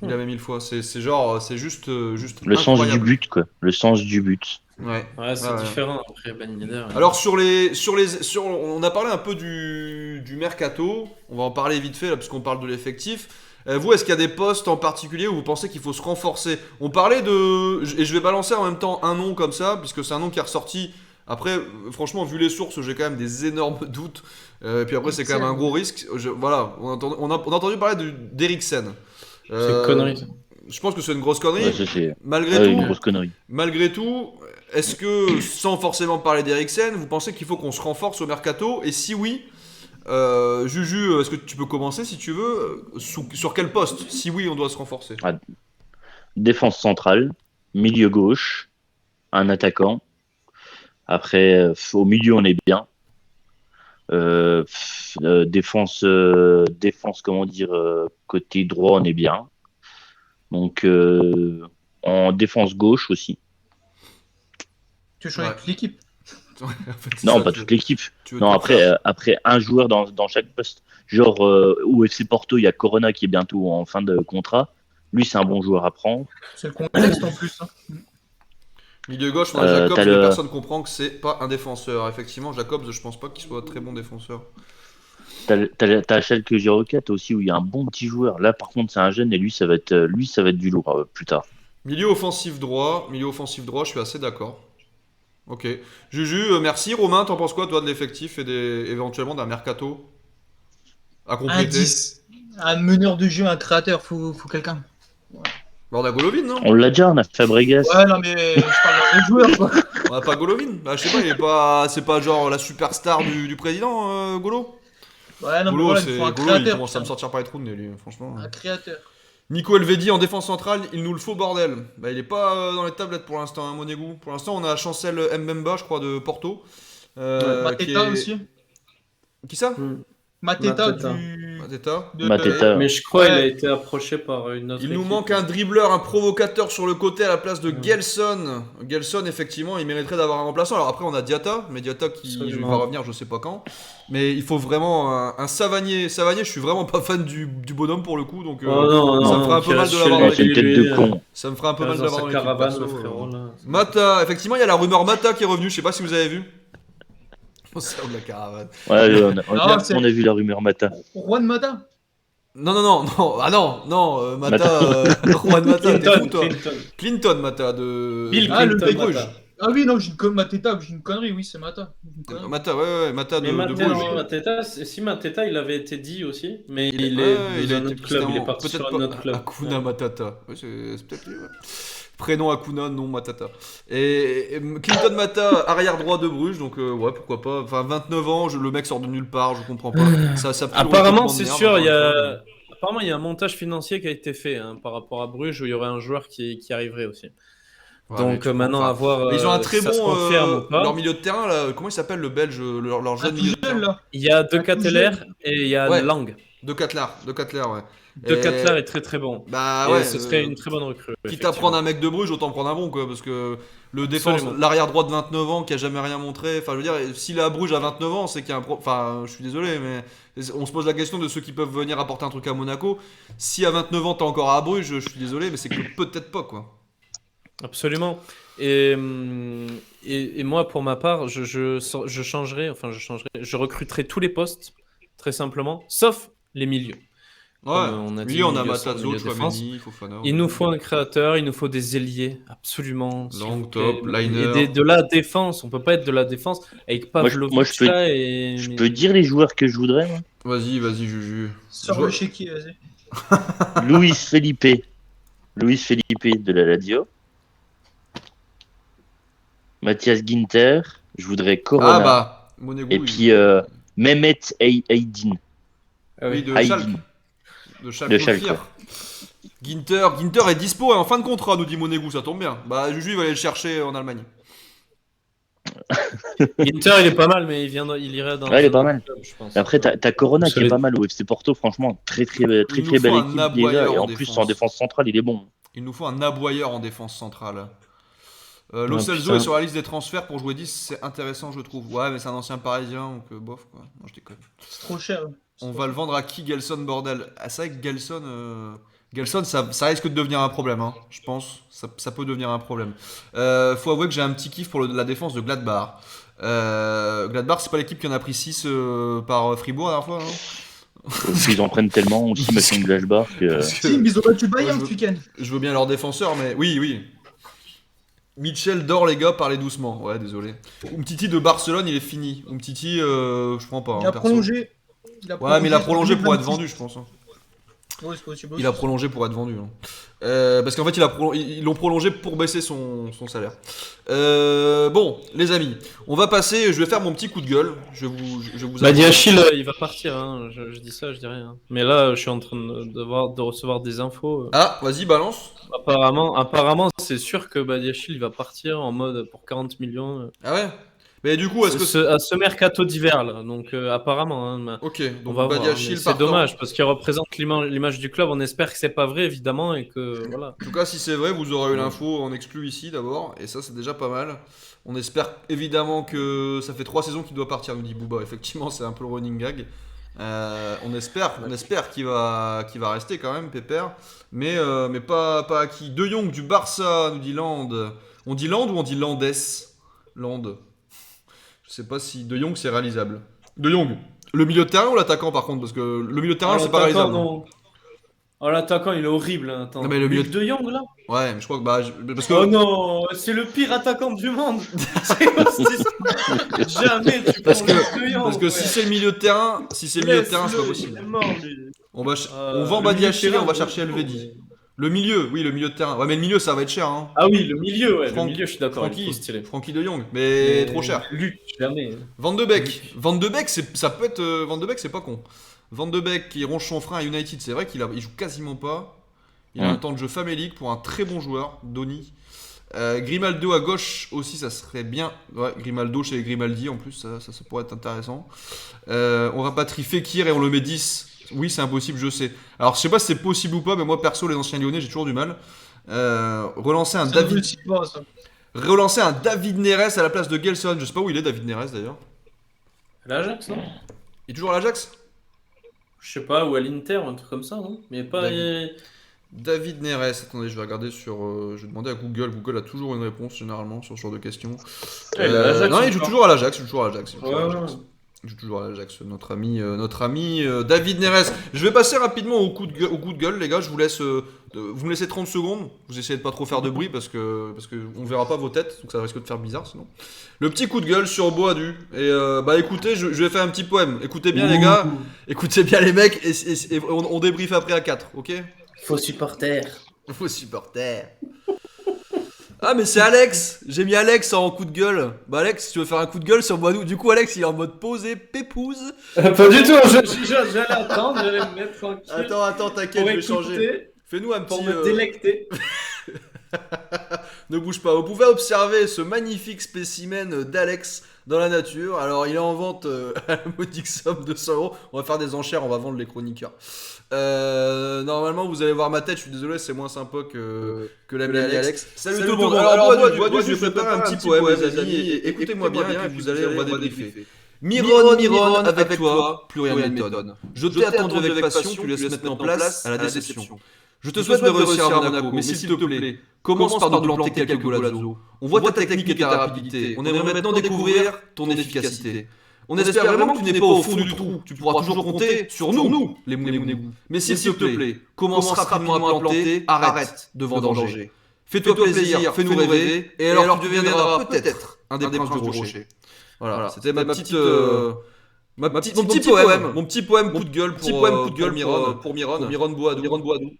Il l'a mis 1000 fois. C'est genre, c'est juste Le sens du incroyable. but, quoi. Le sens du but. Ouais. Ouais, c'est Ouais, ouais. différent après Ben Yedder. Alors on a parlé un peu du mercato. On va en parler vite fait là, puisqu'on parle de l'effectif. Vous, est-ce qu'il y a des postes en particulier où vous pensez qu'il faut se renforcer? On parlait de, et je vais balancer en même temps un nom comme ça, puisque c'est un nom qui est ressorti. Après, franchement, vu les sources, j'ai quand même des énormes doutes. Et puis après, c'est quand même un gros risque. Voilà, on a entendu parler d'Eriksen. C'est une connerie. Ça. Je pense que c'est une grosse connerie. Ouais, ça, c'est Malgré ouais, tout, une grosse connerie. Malgré tout, est-ce que, sans forcément parler d'Eriksen, vous pensez qu'il faut qu'on se renforce au mercato? Et si oui, Juju, est-ce que tu peux commencer si tu veux? Sur quel poste? Si oui, on doit se renforcer. Ah, défense centrale, milieu gauche, un attaquant. Après, au milieu, on est bien. Défense, comment dire, côté droit, on est bien. Donc, en défense gauche aussi. Tu veux changer Ouais. toute l'équipe. Ouais, en fait, c'est Non, ça, pas tu toute veux- l'équipe. tu veux Non, te après, faire. après un joueur dans chaque poste. Genre, au FC Porto, il y a Corona qui est bientôt en fin de contrat. Lui, c'est un bon joueur à prendre. C'est le contexte en plus. Hein. Milieu gauche, on a Jacobs, t'as mais le- personne comprend que c'est pas un défenseur. Effectivement, Jacobs, je pense pas qu'il soit un très bon défenseur. T'as Schalke 04 aussi où il y a un bon petit joueur. Là, par contre, c'est un jeune et lui, ça va être du lourd plus tard. Milieu offensif droit, je suis assez d'accord. Ok. Juju, merci. Romain, t'en penses quoi, toi, de l'effectif et éventuellement d'un mercato à Un compléter? 10. Un meneur de jeu, un créateur, faut quelqu'un. Bah, on a Golovin, non? On l'a déjà, on a Fabregas. Ouais, non, mais je parle d'un vrai joueur, quoi. On a pas Golovin? Bah, je sais pas, c'est pas genre la superstar du président, Golo? Ouais, non, mais Golo, voilà, il faut un Golo, il créateur. commence à me putain. sortir par les trous de nez, lui, franchement. Un créateur. Nico Elvedi en défense centrale, il nous le faut, bordel. Bah, il est pas dans les tablettes pour l'instant, hein, Monégou. Pour l'instant, on a Chancel Mbemba, je crois, de Porto. Mateta aussi. Qui ça? Mateta Mateta. du. Mateta. Mateta. Mais je crois qu'il Ouais. a été approché par une autre Il nous équipe. manque un dribbleur, un provocateur sur le côté à la place de Gelson. Gelson, effectivement, il mériterait d'avoir un remplaçant. Alors après, on a Diatta, mais Diatta qui Absolument. va revenir je sais pas quand. Mais il faut vraiment un Savanier. Savanier, je suis vraiment pas fan du bonhomme pour le coup, donc Oh non, ça non, me ferait un qui peu mal reste de chez l'avoir Non, dans c'est une l'équipe. tête de con. Ça me ferait un peu Qui mal reste de dans l'avoir sa dans l'équipe. caravane, perso. le frérot, là. Mata, effectivement, il y a la rumeur Mata qui est revenue. Je sais pas si vous avez vu. On sort de la caravane. Ouais, Non, c'est- on a vu la rumeur Mata. Juan Mata. Non. Ah non, Mata, Juan Mata, t'es fou toi. Clinton. Clinton Mata de. Bill Ah, le Clinton. mec- Bruges. Mata. Ah oui, non, Mateta, j'ai une connerie, oui, c'est Mata. Une connerie. Mata, ouais, Mata Mais de Bruges. Si Mateta, il avait été dit aussi, mais il Ouais, est il a dans un été autre club, il est parti peut-être sur un autre pas club. Akuna Ouais. Matata. Ouais, c'est peut-être lui, ouais. Prénom Akuna, nom Matata. Et Clinton Mata, arrière droit de Bruges, donc ouais, pourquoi pas. Enfin, 29 ans, le mec sort de nulle part, je comprends pas. Ça pue le Apparemment, recrutement de c'est merde, sûr, encore une fois, apparemment, il y a un montage financier qui a été fait par rapport à Bruges où il y aurait un joueur qui arriverait aussi. Ouais, mais Donc tu maintenant, enfin, à voir mais ils ont un si très ça se bon confirme ou pas. leur milieu de terrain là, comment il s'appelle le belge, leur Un jeune tout milieu de jeune, terrain. là. Il y a De Un tout Ketteler jeune. et il y a Ouais, Lang. de Cateller, ouais. De Et Ketteler est très très bon. bah Et ouais, ce serait une très bonne recrue, quitte à prendre effectivement. un mec de Bruges, autant prendre un bon quoi, parce que Absolument. l'arrière droit de 29 ans qui a jamais rien montré, enfin je veux dire, s'il est à Bruges à 29 ans, c'est qu'il y a enfin je suis désolé, mais on se pose la question de ceux qui peuvent venir apporter un truc à Monaco. Si à 29 ans t'es encore à Bruges, je suis désolé, mais c'est que peut-être pas quoi. Absolument. Et, et moi, pour ma part, je recruterai tous les postes, très simplement, sauf les milieux. Comme Ouais, on a dit, lui on a milieu centre, Matarazzo, milieu défense. Chouameni, Fofana. Il nous faut un créateur, il nous faut des ailiers, absolument, s'il vous Lang, plaît. Top, Et Liner. de la défense, on peut pas être de la défense avec Moi, Pavlovic là et... je peux dire les joueurs que je voudrais, moi. Vas-y, Juju. Sors le chéquier, vas-y. Luis Felipe. Luis Felipe de la Lazio. Mathias Ginter. Je voudrais Ah Corona. bah, Monego. Et puis Mehmet Aydin. Ah Oui, oui. de Aydin. Schalke. De De Schalke, Schalke. Ginter est dispo et en fin de contrat, nous dit Monego, ça tombe bien. Bah, Juju, il va aller le chercher en Allemagne. Inter, il est pas mal, mais il irait dans Ouais, il est un pas autre mal. club, je pense. Après, t'as Corona qui est Solide. pas mal au FC Porto, franchement. Très Il nous belle faut un équipe déjà. aboyeur Et en en plus, défense. en défense centrale, il est bon. Il nous faut un aboyeur en défense centrale. Lo Ah, Celso putain. est sur la liste des transferts pour jouer 10, c'est intéressant, je trouve. Ouais, mais c'est un ancien parisien, donc bof, quoi. Non, je déconne. C'est trop cher. On va le vendre à qui, Gelson, bordel? Ah, c'est vrai que Gelson, Gelson ça risque de devenir un problème, hein, je pense. Ça peut devenir un problème. Faut avouer que j'ai un petit kiff pour la défense de Gladbach. Gladbach, c'est pas l'équipe qui en a pris 6 par Fribourg la dernière fois, non? Ils en prennent tellement aussi, Mönchengladbach, que... Parce que- Si, mais ils ont battu Moi, Bayern ce week-end. je veux bien leur défenseur, mais oui. Mitchell dort, les gars, parlez doucement. Ouais, désolé. Umtiti de Barcelone, il est fini. Umtiti, je prends pas. Il hein, a perso. prolongé. Ouais, mais il a prolongé sur pour être 2026. vendu, je pense. hein. Ouais, c'est possible. Il a prolongé pour être vendu. hein. Parce qu'en fait, ils l'ont prolongé pour baisser son salaire. Bon, les amis, on va passer. Je vais faire mon petit coup de gueule. Je vous Badiachil, il va partir, hein. Je dis ça, je dis rien. Mais là, je suis en train de recevoir des infos. Ah, vas-y, balance. Apparemment, c'est sûr que Badiachil va partir en mode pour 40 millions. Ah ouais. Mais du coup, est-ce que À ce mercato d'hiver là. Donc apparemment, hein, Ok, on donc va voir. Hein, Badiachil mais c'est partant. dommage parce qu'il représente l'image du club. On espère que c'est pas vrai évidemment et que voilà. En tout cas, si c'est vrai, vous aurez eu l'info en exclu ici d'abord, et ça c'est déjà pas mal. On espère évidemment que ça fait 3 saisons qu'il doit partir, nous dit Booba. Effectivement, c'est un peu le running gag. On espère qu'il va rester quand même, Pépère. Mais pas à qui. De Jong du Barça, nous dit Land. On dit Land ou on dit Landes? Land. Je sais pas si De Jong c'est réalisable. De Jong. Le milieu de terrain ou l'attaquant par contre? Parce que le milieu de terrain c'est pas réalisable. Non. Oh, l'attaquant il est horrible. Hein, attends. Non, mais le milieu Luc de Jong là. Ouais, mais je crois que parce que Oh non, c'est le pire attaquant du monde. Jamais tu Parce prends que- Luc de Jong. Parce que si c'est le milieu de terrain, c'est pas Laisse-le, possible. il est mort, lui. On Euh, vend le Badiachil et milieu on va de terrain, chercher bon, Elvedi. Le milieu, oui, le milieu de terrain. Ouais, mais le milieu, ça va être cher. Hein. Ah oui, le milieu, ouais. Franck- Le milieu, je suis d'accord. Il est Francky, trop stylé. Francky de Jong, mais trop cher. Luc, jamais. Van de Beek. Van de Beek, ça peut être. Van de Beek, c'est pas con. Van de Beek qui ronge son frein à United, c'est vrai il joue quasiment pas. Il a un temps de jeu famélique pour un très bon joueur, Donny. Grimaldo à gauche aussi, ça serait bien. Ouais, Grimaldo chez Grimaldi en plus, ça pourrait être intéressant. On rapatrie Fekir et on le met 10. Oui, c'est impossible, je sais. Alors, je sais pas si c'est possible ou pas, mais moi perso, les anciens Lyonnais, j'ai toujours du mal. Relancer un David Neres à la place de Gelson. Je sais pas où il est, David Neres d'ailleurs. L'Ajax, non? Il est toujours à l'Ajax? Je sais pas, ou à l'Inter, un truc comme ça, non? Mais pas. David Neres, attendez, je vais regarder sur. Je vais demander à Google. Google a toujours une réponse généralement sur ce genre de questions. Ouais, l'Ajax, non, il joue encore. toujours à l'Ajax. Il joue toujours à l'Ajax. Ouais. Je joue toujours à l'Ajax, notre ami David Neres. Je vais passer rapidement au coup de gueule, les gars. Je vous laisse, vous me laissez 30 secondes. Vous essayez de pas trop faire de bruit parce que on verra pas vos têtes, donc ça risque de faire bizarre sinon. Le petit coup de gueule sur Boadu. Et bah écoutez, je vais faire un petit poème. Écoutez bien les gars, écoutez bien les mecs, et on débriefe après à 4, ok? Faux supporter. Faux supporter. Ah mais c'est Alex. J'ai mis Alex en coup de gueule. Bah Alex, si tu veux faire un coup de gueule sur Boadou. Du coup Alex il est en mode posé, pépouze. Pas du tout, j'allais attendre, j'allais me mettre tranquille. Attends, t'inquiète, je vais changer. Fais-nous un petit... Pour me délecter. Ne bouge pas. Vous pouvez observer ce magnifique spécimen d'Alex dans la nature. Alors il est en vente à la modique somme de 100 €. On va faire des enchères, on va vendre les chroniqueurs. Normalement vous allez voir ma tête, je suis désolé, c'est moins sympa que l'ami Alex. Salut tout le monde. Alors Boadou, je vais préparer un petit poème les amis, et écoutez-moi bien, et puis on va débriefer. Miron, avec toi, plus rien ne m'étonne. Je t'ai attendu avec passion, tu laisses maintenant place à la déception. Je te souhaite de réussir à Monaco, mais s'il te plaît, commence par nous planter quelques golazos. On voit ta technique et ta rapidité. On aimerait maintenant découvrir ton efficacité. On espère vraiment que tu n'es pas au fond du trou. Tu pourras toujours compter sur nous, les mounégous. Mais s'il te plaît, commence rapidement à planter, arrête de vendre danger. Fais-toi plaisir, fais-nous rêver, et alors tu deviendras peut-être un des princes du rocher. Voilà, c'était mon petit poème coup de gueule pour Miron Boadou.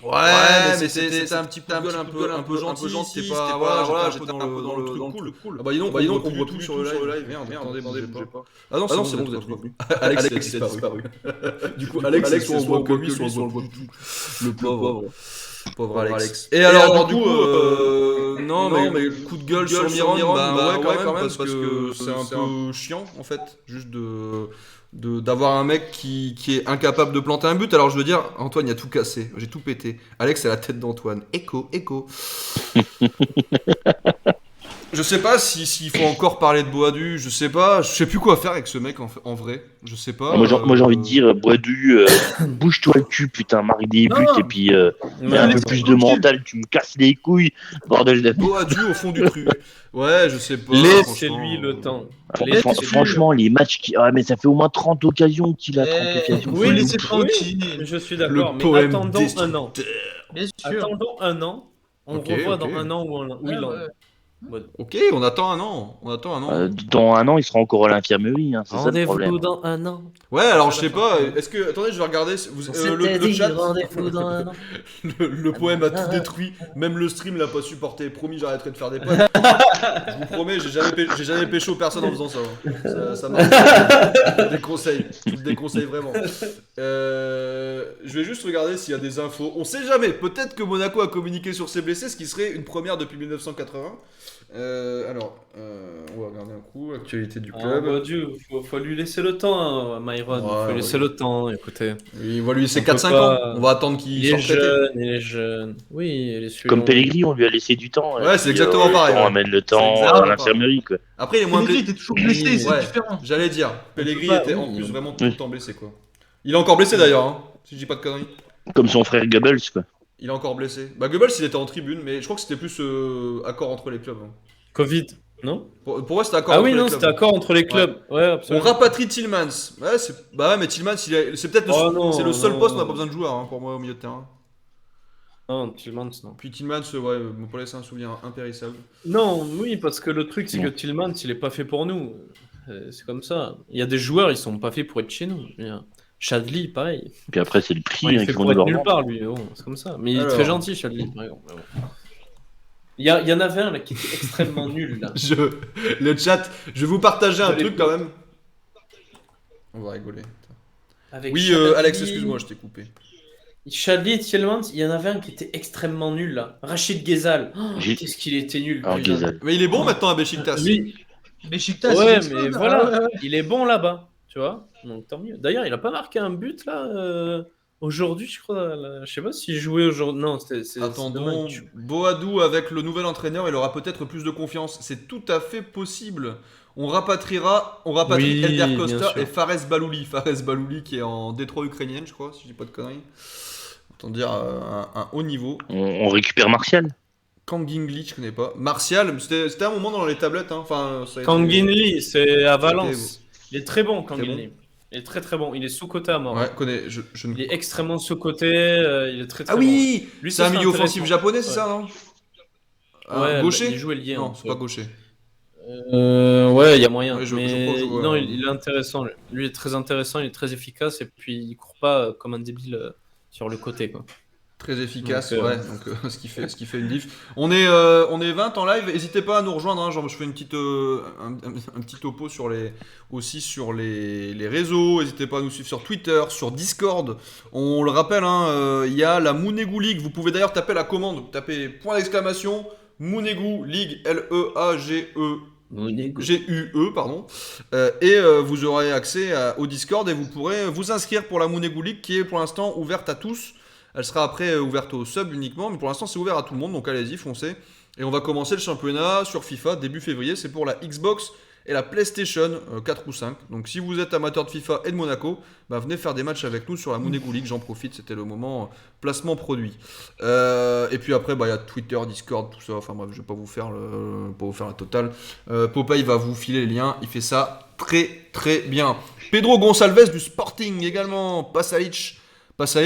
Ouais, mais c'était un petit coup de gueule un peu gentil, c'était pas voilà, j'étais un peu dans le truc cool. Ah bah dis donc, on voit plus sur le live. Merde, attendez, bougez pas. Ah non, c'est bon, vous êtes revenu. Alex a disparu. Du coup, Alex, soit on voit que lui, soit on voit plus du tout. Le pauvre Alex. Et alors du coup, non mais coup de gueule sur Miron, bah ouais quand même, parce que c'est un peu chiant en fait, juste d'avoir un mec qui est incapable de planter un but. Alors je veux dire, Antoine il a tout cassé, j'ai tout pété. Alex c'est la tête d'Antoine. Écho. Je sais pas s'il faut encore parler de Boadu, je sais plus quoi faire avec ce mec en vrai, je sais pas. Moi j'ai envie de dire, Boadu, bouge-toi le cul, putain, marque des buts, et puis y a un peu plus de mental, tu me casses les couilles, bordel de... Boadu au fond du truc. Ouais, je sais pas. Laissez-lui le temps. Franchement, les matchs qui... Ah, mais ça fait au moins 30 occasions qu'il a 30 occasions. Oui, laissez tranquille. Je suis d'accord, mais attendons un an. Bien sûr. Attendons un an. On revoit dans un an où il en est. Ok, on attend un an. Dans un an, il sera encore à l'infirmerie, c'est ça le problème. Rendez-vous dans un an. Ouais, alors je sais pas, est-ce que... Attendez, je vais regarder le chat. Rendez-vous dans un an. Le poème a tout détruit, même le stream l'a pas supporté. Promis, j'arrêterai de faire des poèmes. Je vous promets, j'ai jamais pécho personne en faisant ça. Ça marche. Je te déconseille vraiment. Je vais juste regarder s'il y a des infos. On sait jamais, peut-être que Monaco a communiqué sur ses blessés, ce qui serait une première depuis 1980. On va regarder un coup, actualité du club. Bon Dieu, faut lui laisser le temps, hein, Myron. Faut lui laisser le temps, écoutez. Oui, on va lui laisser 4-5 ans. On va attendre qu'il sorte. Il est jeune. Oui, comme Pellegrini, on lui a laissé du temps. Ouais, c'est exactement pareil. On amène le temps à l'infirmerie, quoi. Après, il est moins blessé. Il était toujours blessé, c'est différent. J'allais dire, Pellegrini était en plus vraiment tout le temps blessé, quoi. Il est encore blessé d'ailleurs, hein, si je dis pas de conneries. Comme son frère Goebbels, quoi. Il est encore blessé. Bah Goebbels, il était en tribune, mais je crois que c'était plus accord entre les clubs. Hein. Covid, non? Pour moi, c'était accord entre les clubs. Ah oui, non, c'était accord entre les clubs. Ouais, absolument. On rapatrie Tillmans. Ouais, mais Tillmans, c'est peut-être le seul poste où on n'a pas besoin de joueurs, hein, pour moi, au milieu de terrain. Non, Tillmans, non. Puis Tillmans, ouais, pour laisser un souvenir impérissable. Non, oui, parce que le truc, c'est que Tillmans, il est pas fait pour nous. C'est comme ça. Il y a des joueurs, ils sont pas faits pour être chez nous. Chadli, pareil. Puis après, c'est le prix il qui vont nous nulle part, lui. Bon, c'est comme ça. Mais il est très gentil, Chadli, par exemple. Il y en avait un là qui était extrêmement nul là. Le chat, je vais vous partager un truc quand même. On va rigoler. Oui, Chadli... Alex, excuse-moi, je t'ai coupé. Chadli et Tillmans, il y en avait un qui était extrêmement nul là. Rachid Ghezal. Qu'est-ce qu'il était nul. Mais il est bon maintenant à Beşiktaş. Oui. Beşiktaş, ouais, mais voilà, il est bon là-bas, tu vois. Donc tant mieux. D'ailleurs, il a pas marqué un but là aujourd'hui, je crois. Là. Je sais pas s'il jouait aujourd'hui. Non, c'est. Attendons. Boadu avec le nouvel entraîneur, il aura peut-être plus de confiance. C'est tout à fait possible. On rapatrie Elder Costa et Fares Balouli. Fares Balouli qui est en Détroit ukrainienne, je crois, si je dis pas de conneries. Autant dire un haut niveau. On récupère Martial. Kangin je connais pas. Martial, c'était un moment dans les tablettes. Hein. Enfin, Kangin c'est à Valence. Il est très bon, Kang Très Il bon. Lee. Il est très très bon. Il est sous-coté à mort. Ouais, je ne... Il est extrêmement sous-coté. Il est très très Ah bon. oui, Lui, c'est ça un serait milieu offensif intéressant. japonais, c'est Ouais. ça, non? Ouais, Gaucher? il joue ailier. Non, un c'est peu. pas gaucher. Ouais, il y a moyen. Ouais, je mais crois que je vois, non, il est intéressant. Lui, il est très intéressant, il est très efficace et puis il court pas comme un débile sur le côté, quoi. Très efficace, Donc, ouais, donc ce qui fait une diff. On est 20 en live, n'hésitez pas à nous rejoindre, hein, genre je fais une petite, un petit topo aussi sur les réseaux, n'hésitez pas à nous suivre sur Twitter, sur Discord, on le rappelle, hein, il y a la Moonegu League, vous pouvez d'ailleurs taper la commande, tapez point d'exclamation, Moonegu League, Leage-E, GUE, pardon. Vous aurez accès au Discord et vous pourrez vous inscrire pour la Moonegu League qui est pour l'instant ouverte à tous. Elle sera après ouverte aux subs uniquement, mais pour l'instant c'est ouvert à tout le monde, donc allez-y, foncez. Et on va commencer le championnat sur FIFA début février, c'est pour la Xbox et la PlayStation 4 ou 5. Donc si vous êtes amateur de FIFA et de Monaco, bah, venez faire des matchs avec nous sur la Moonegu League, j'en profite, c'était le moment placement produit. Et puis après, bah, y a Twitter, Discord, tout ça, enfin bref, je vais pas vous faire la totale. Popeye va vous filer les liens, il fait ça très très bien. Pedro Gonçalves du Sporting également, Pasalic,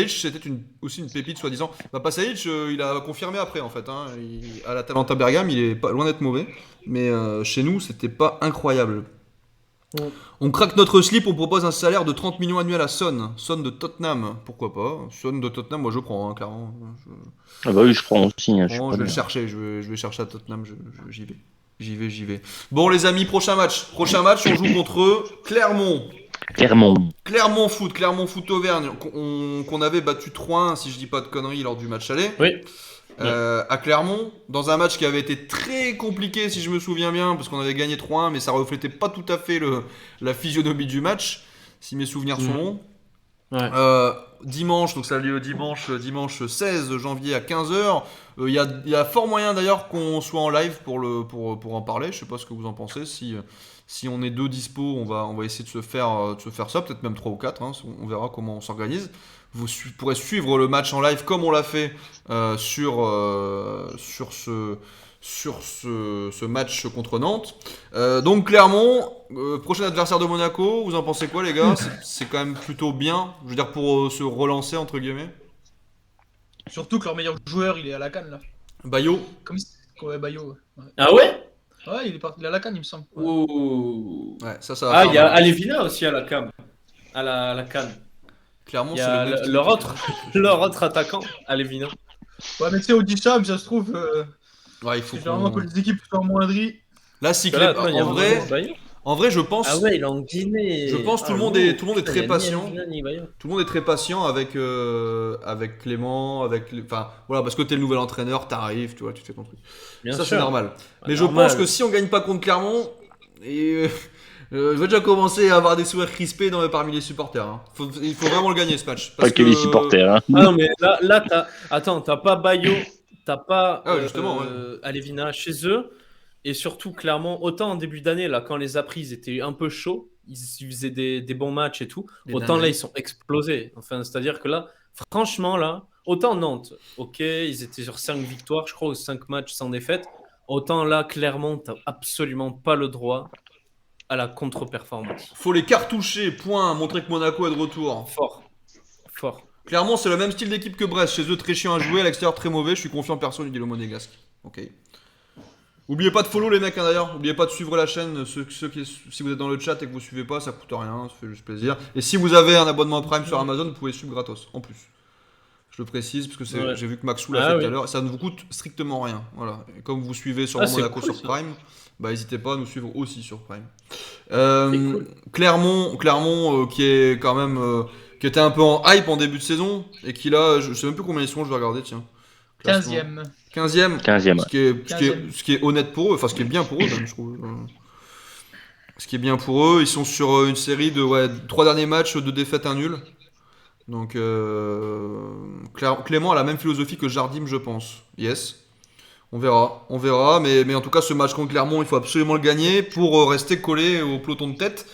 c'était aussi une pépite soi-disant. Bah, Pasalic, il a confirmé après en fait. Hein. À l'Atalanta Bergame, il est pas loin d'être mauvais. Mais chez nous, c'était pas incroyable. Ouais. On craque notre slip, on propose un salaire de 30 millions annuels à Son. Son de Tottenham, pourquoi pas. Son de Tottenham, moi je prends, hein, clairement. Ah bah oui, je prends aussi. Hein, Je vais le chercher, je vais chercher à Tottenham, j'y vais. J'y vais. Bon les amis, prochain match. On joue contre Clermont. Clermont Foot Auvergne, qu'on avait battu 3-1, si je dis pas de conneries, lors du match aller. Oui. À Clermont, dans un match qui avait été très compliqué, si je me souviens bien, parce qu'on avait gagné 3-1, mais ça reflétait pas tout à fait la physionomie du match, si mes souvenirs sont bons. Ouais. Dimanche, donc ça a lieu dimanche 16 janvier à 15h. Il y a fort moyen d'ailleurs qu'on soit en live pour en parler. Je sais pas ce que vous en pensez. Si on est deux dispo, on va essayer de se faire ça, peut-être même 3 ou 4. Hein, on verra comment on s'organise. Vous pourrez suivre le match en live comme on l'a fait sur ce match contre Nantes. Donc Clermont, prochain adversaire de Monaco, vous en pensez quoi les gars? C'est quand même plutôt bien, je veux dire pour se relancer entre guillemets. Surtout que leur meilleur joueur, il est à la canne là. Bayo. Ouais, Bayo. Ouais. Ah ouais? Ouais, il est à la canne, il me semble. Ouais. Ouh. Ouais, ça va. Ah, il y a Alevina aussi à la cam. À la canne. Clermont, Il y c'est a le même leur autre attaquant, Alevina. Ouais, mais tu sais, au Dicham, ça se trouve. Ouais, il faut Généralement, qu'on... que les équipes sont amoindries. Là, si Là, Clermont... attends, il y a vraiment Bayo. En vrai, je pense... Ah ouais, il est en Guinée. Je pense que tout le monde est très patient. Tout le monde est très patient avec Clément, enfin voilà, parce que t'es le nouvel entraîneur, t'arrives, tu vois, tu fais ton truc. Bien ça sûr. c'est normal. Bah, mais normal. je pense que si on gagne pas contre Clermont, je vais déjà commencer à avoir des sourires crispés parmi les supporters. Hein. Il faut vraiment le gagner ce match. Pas que les supporters. Hein. Ah non, mais là t'as pas Bayo, t'as pas Ah ouais, justement, Alevina chez eux. Et surtout, clairement, autant en début d'année, là, quand les appris, ils étaient un peu chauds, ils faisaient des bons matchs et tout, autant là, ils sont explosés. Enfin, c'est-à-dire que là, franchement, là, autant Nantes, ok, ils étaient sur 5 victoires, je crois, ou 5 matchs sans défaite, autant là, Clermont, t'as absolument pas le droit à la contre-performance. Faut les cartoucher, point, montrer que Monaco est de retour. Fort. Clairement, c'est le même style d'équipe que Brest. Chez eux, très chiant à jouer, à l'extérieur, très mauvais. Je suis confiant, personne, il dit le monégasque. Ok. Oubliez pas de follow les mecs hein, d'ailleurs, oubliez pas de suivre la chaîne, si vous êtes dans le chat et que vous suivez pas, ça coûte rien, ça fait juste plaisir. Et si vous avez un abonnement Prime sur Amazon, vous pouvez suivre gratos, en plus. Je le précise, parce que j'ai vu que Maxou l'a fait tout à l'heure, ça ne vous coûte strictement rien. Voilà. Et comme vous suivez sur Monaco cool, sur Prime, bah n'hésitez pas à nous suivre aussi sur Prime. Cool. Clermont qui est quand même, qui était un peu en hype en début de saison, et qui là, je sais même plus combien ils sont, je vais regarder, tiens. 15ème. 15ème. Ce qui est honnête pour eux, enfin ce qui est bien pour eux même, je trouve. Ce qui est bien pour eux, ils sont sur une série de 3 derniers matchs, 2 défaites, 1 nul. Donc Clément a la même philosophie que Jardim, je pense. Yes. On verra, mais en tout cas ce match contre Clermont, il faut absolument le gagner pour rester collé au peloton de tête.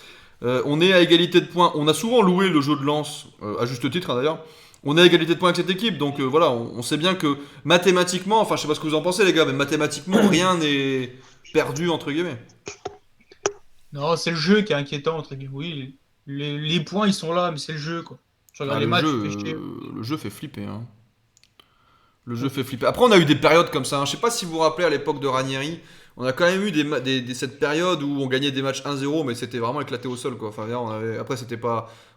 On est à égalité de points. On a souvent loué le jeu de Lens, à juste titre hein, d'ailleurs. On est à égalité de points avec cette équipe, donc voilà, on sait bien que mathématiquement, enfin je sais pas ce que vous en pensez les gars, mais mathématiquement rien n'est perdu entre guillemets. Non, c'est le jeu qui est inquiétant, entre guillemets. Oui, les points, ils sont là, mais c'est le jeu, quoi. Tu regardes les matchs, tu fais chier. le jeu fait flipper. Hein. Le jeu fait flipper. Après, on a eu des périodes comme ça. Hein. Je sais pas si vous vous rappelez à l'époque de Ranieri. On a quand même eu cette période où on gagnait des matchs 1-0, mais c'était vraiment éclaté au sol. Quoi. Enfin, après,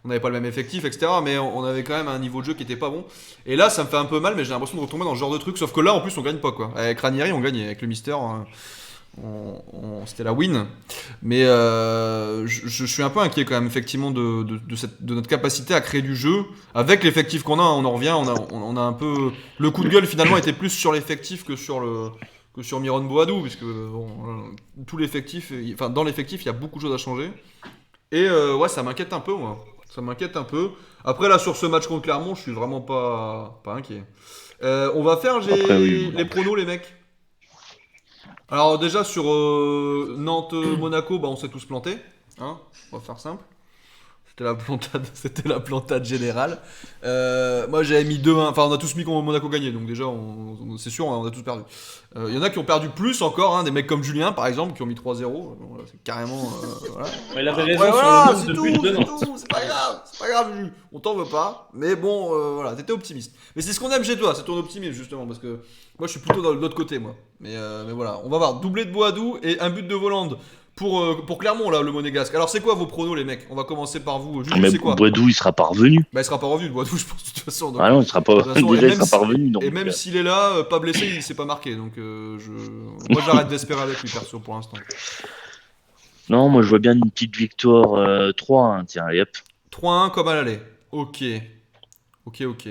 on n'avait pas le même effectif, etc. Mais on avait quand même un niveau de jeu qui était pas bon. Et là, ça me fait un peu mal, mais j'ai l'impression de retomber dans ce genre de truc. Sauf que là, en plus, on gagne pas. Quoi. Avec Ranieri, on gagnait. Avec le Mister, hein, c'était la win. Mais je suis un peu inquiet quand même, effectivement, de notre capacité à créer du jeu. Avec l'effectif qu'on a, on en revient. On a un peu. Le coup de gueule, finalement, était plus sur l'effectif que sur Miron Boadou, puisque bon, tout l'effectif, enfin dans l'effectif, il y a beaucoup de choses à changer. Et ouais, ça m'inquiète un peu, moi. Ça m'inquiète un peu. Après, là, sur ce match contre Clermont, je suis vraiment pas inquiet. On va faire Après, oui. les pronos, les mecs. Alors, déjà, sur Nantes-Monaco, bah, on s'est tous plantés. Hein, on va faire simple. C'était la plantade générale. Moi j'avais mis 2-1. Enfin, on a tous mis qu'on Monaco gagné, donc déjà, c'est sûr, on a tous perdu. Il y en a qui ont perdu plus encore, hein, des mecs comme Julien par exemple, qui ont mis 3-0. Voilà, c'est carrément. Voilà. Il avait raison Ouais, sur voilà, le c'est nombre de tout, buts de c'est Nantes. tout, c'est pas grave, Jules. On t'en veut pas, mais bon, voilà, t'étais optimiste. Mais c'est ce qu'on aime chez toi, c'est ton optimisme justement, parce que moi je suis plutôt dans l'autre côté, moi. Mais voilà, on va voir doublé de Boadou et un but de Volande. Pour Clermont, là, le Monégasque. Alors, c'est quoi vos pronos, les mecs? On va commencer par vous. Jules, Mais c'est quoi? Boadou, il sera pas revenu. Bah, il sera pas revenu, le Boadou, je pense, de toute façon. Donc, Ah non, il sera pas. de toute façon, Déjà, et il sera pas revenu. Donc, et même s'il est là, pas blessé, il s'est pas marqué. Donc, moi, j'arrête d'espérer avec lui, perso, pour l'instant. Non, moi, je vois bien une petite victoire 3-1. Tiens, allez hop. 3-1 comme à l'aller. Ok. Ok.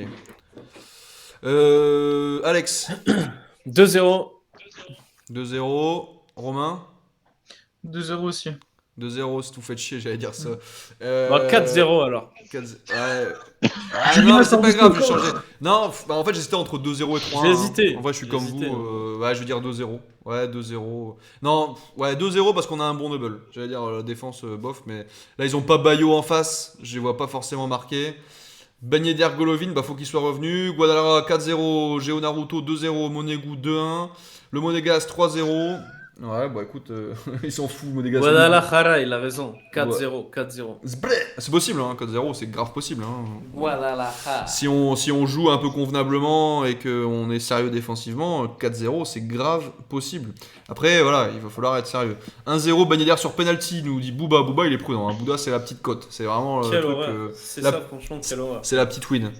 Alex, 2-0. 2-0. Romain, 2-0 aussi. 2-0, c'est tout fait chier, j'allais dire ça. Bah, 4-0 alors. 4... Ouais. Ah, Julien non, mais a c'est pas sorti grave, son j'ai corps. changé. Non, bah, en fait, j'hésitais entre 2-0 et 3-1. J'ai hésité. En vrai, je suis J'ai comme hésité, vous. Ouais, je vais dire 2-0. Ouais, 2-0. Non, ouais, 2-0 parce qu'on a un bon double. J'allais dire la défense, bof, mais là, ils ont pas Bayo en face. Je les vois pas forcément marquer. Ben Yedder Golovin, bah, faut qu'il soit revenu. Guadalajara 4-0. Géo Naruto 2-0. Monégou 2-1. Le Monégas 3-0. Ouais, bah écoute, ils s'en foutent, Monégas. Guadalajara, il a raison. 4-0. 4-0. C'est possible, hein, code 0, c'est grave possible. Hein. Guadalajara. Si on joue un peu convenablement et qu'on est sérieux défensivement, 4-0, c'est grave possible. Après, voilà, il va falloir être sérieux. 1-0, Ben Yedder sur penalty, nous dit Bouba. Bouba, il est prudent. Hein. Bouba, c'est la petite cote. C'est vraiment le Quelle truc. horreur. C'est la- ça, franchement, quelle horreur. C'est la petite win.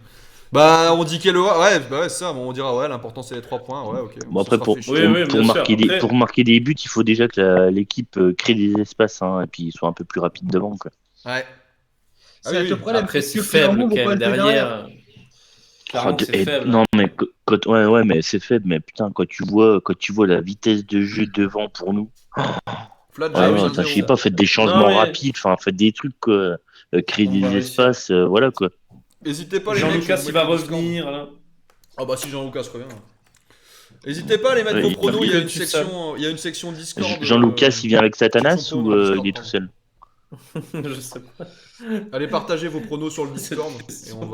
Bah, on dit quelle horreur. Ouais, c'est ça. Bon, on dira, ouais, l'important c'est les 3 points. Ouais, ok. Bon, Ça après, sera pour, fait pour, chier. Oui, pour bien sûr. marquer Après- pour marquer des buts, il faut déjà que l'équipe crée des espaces hein, et puis soit un peu plus rapide devant. Quoi. Ouais. C'est oui, avec le oui. problème. Après, parce c'est que faible Clermont quand vont pas même le faire derrière. Clairement, Ah, c'est faible. non, mais ouais, mais c'est faible. Mais putain, quand tu vois la vitesse de jeu devant pour nous, Flat ouais, James, ouais, 1-0. je sais pas, faites des changements mais- rapides, enfin, faites des trucs, quoi. Créer On va des réussir. espaces, voilà quoi. N'hésitez pas, les mecs. Jean-Lucas, vous il va mettez le Discord. revenir. Là. Ah bah si Jean-Lucas revient. N'hésitez pas à les mettre Ouais, vos il- pronos, il y a il une est tout section, il y a une section Discord. Jean-Lucas, il vient avec Satanas sur son ou prono Discord, il est pardon. tout seul? Je sais pas. Allez partager vos pronos sur le C'est Discord une et question. on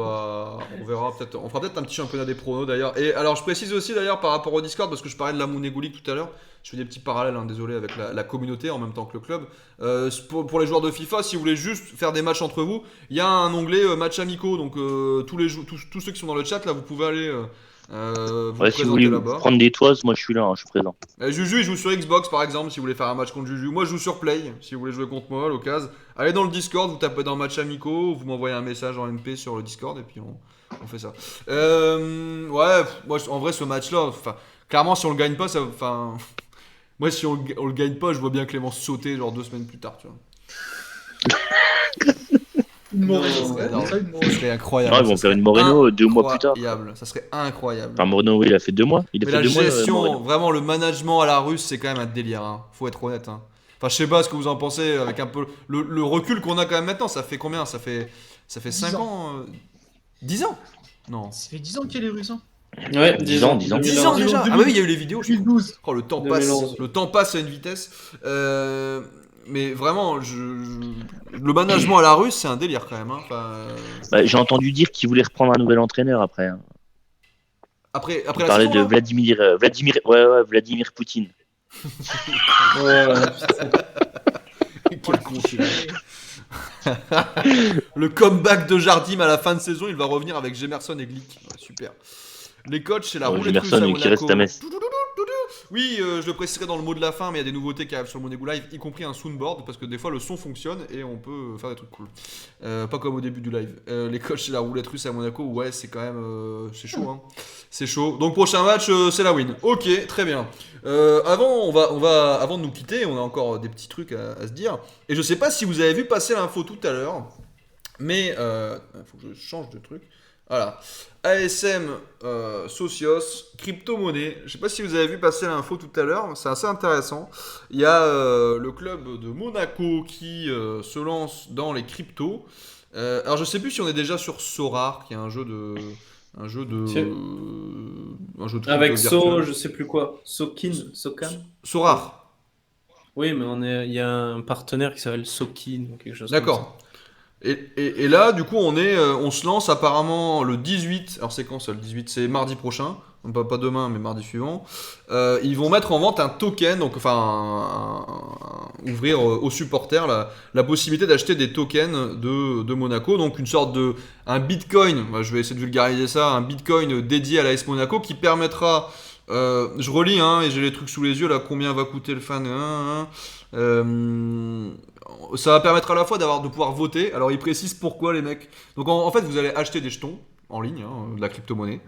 verra peut-être, on fera peut-être un petit championnat des pronos d'ailleurs. Et alors je précise aussi d'ailleurs par rapport au Discord parce que je parlais de la Monégo League tout à l'heure. Je fais des petits parallèles, hein, désolé, avec la communauté en même temps que le club. Pour les joueurs de FIFA, si vous voulez juste faire des matchs entre vous, il y a un onglet match amicaux. Donc tous ceux qui sont dans le chat là, vous pouvez aller vous Ouais, si vous présenter voulez là-bas. prendre des toises, moi je suis là, hein, je suis présent. Juju il joue sur Xbox par exemple si vous voulez faire un match contre Juju. Moi je joue sur Play si vous voulez jouer contre moi à l'occasion. Allez dans le Discord, vous tapez dans match amicaux, vous m'envoyez un message en MP sur le Discord et puis on fait ça. Ouais, moi en vrai ce match là, clairement si on le gagne pas, moi si on le gagne pas, je vois bien Clément sauter genre 2 semaines plus tard, tu vois. Une Non, mauvaise. ouais, non. Ça, une Ça mauvaise. serait incroyable. Non, ils vont ça faire serait une Moreno 2 mois plus tard. incroyable, ça serait incroyable. Enfin, Moreno, oui, il a fait 2 mois. Il a Mais fait la 2 mois. gestion, Moreno. vraiment le management à la russe, c'est quand même un délire. Hein. Faut être honnête. Hein. Enfin, je sais pas ce que vous en pensez avec un peu le recul qu'on a quand même maintenant. Ça fait combien? Ça fait 10 5 ans. ans 10 ans? Non. Ça fait 10 ans qu'il est russe. Hein. Ouais, 10 ans, 10 ans. 10 ans 2011. déjà. Ah bah oui, il y a eu les vidéos. Je crois. 2012. Oh, le temps 2011. passe. Le temps passe à une vitesse. Mais vraiment, le management à la russe, c'est un délire quand même. Hein. Enfin, Bah, j'ai entendu dire qu'il voulait reprendre un nouvel entraîneur après. Hein. après Il la parlait saison, de là Vladimir Poutine. Ouais, Quel con, le comeback de Jardim à la fin de saison, il va revenir avec Gemerson et Glick. Ouais, super. Les coachs, c'est la roulette russe à Gemerson qui reste Monaco. à Metz. Oui, je le préciserai dans le mot de la fin, mais il y a des nouveautés qui arrivent sur le Monego Live, y compris un soundboard, parce que des fois le son fonctionne et on peut faire des trucs cool. Pas comme au début du live. Les coachs, c'est la roulette russe à Monaco. Ouais, c'est quand même. C'est chaud, hein. C'est chaud. Donc, prochain match, c'est la win. Ok, très bien. Avant de nous quitter, on a encore des petits trucs à se dire. Et je sais pas si vous avez vu passer l'info tout à l'heure, mais faut que je change de truc. Voilà. ASM Socios, crypto-monnaie. Je sais pas si vous avez vu passer l'info tout à l'heure, c'est assez intéressant. Il y a le club de Monaco qui se lance dans les cryptos. Alors je sais plus si on est déjà sur Sorar, qui est un jeu de Avec virtuel. So, je sais plus quoi. Sokin. Sorar. Oui, mais il y a un partenaire qui s'appelle Sokin ou quelque chose comme ça. D'accord. Et là, du coup, on se lance apparemment le 18. Alors, c'est quand ça, le 18? C'est mardi prochain. Pas demain, mais mardi suivant. Ils vont mettre en vente un token, donc ouvrir aux supporters la possibilité d'acheter des tokens de Monaco. Donc, une sorte un bitcoin, je vais essayer de vulgariser ça, un bitcoin dédié à l'AS Monaco qui permettra. Je relis, hein, et j'ai les trucs sous les yeux là. Combien va coûter le fan? Ça va permettre à la fois de pouvoir voter. Alors ils précisent pourquoi les mecs. Donc en fait vous allez acheter des jetons en ligne, hein, de la crypto-monnaie.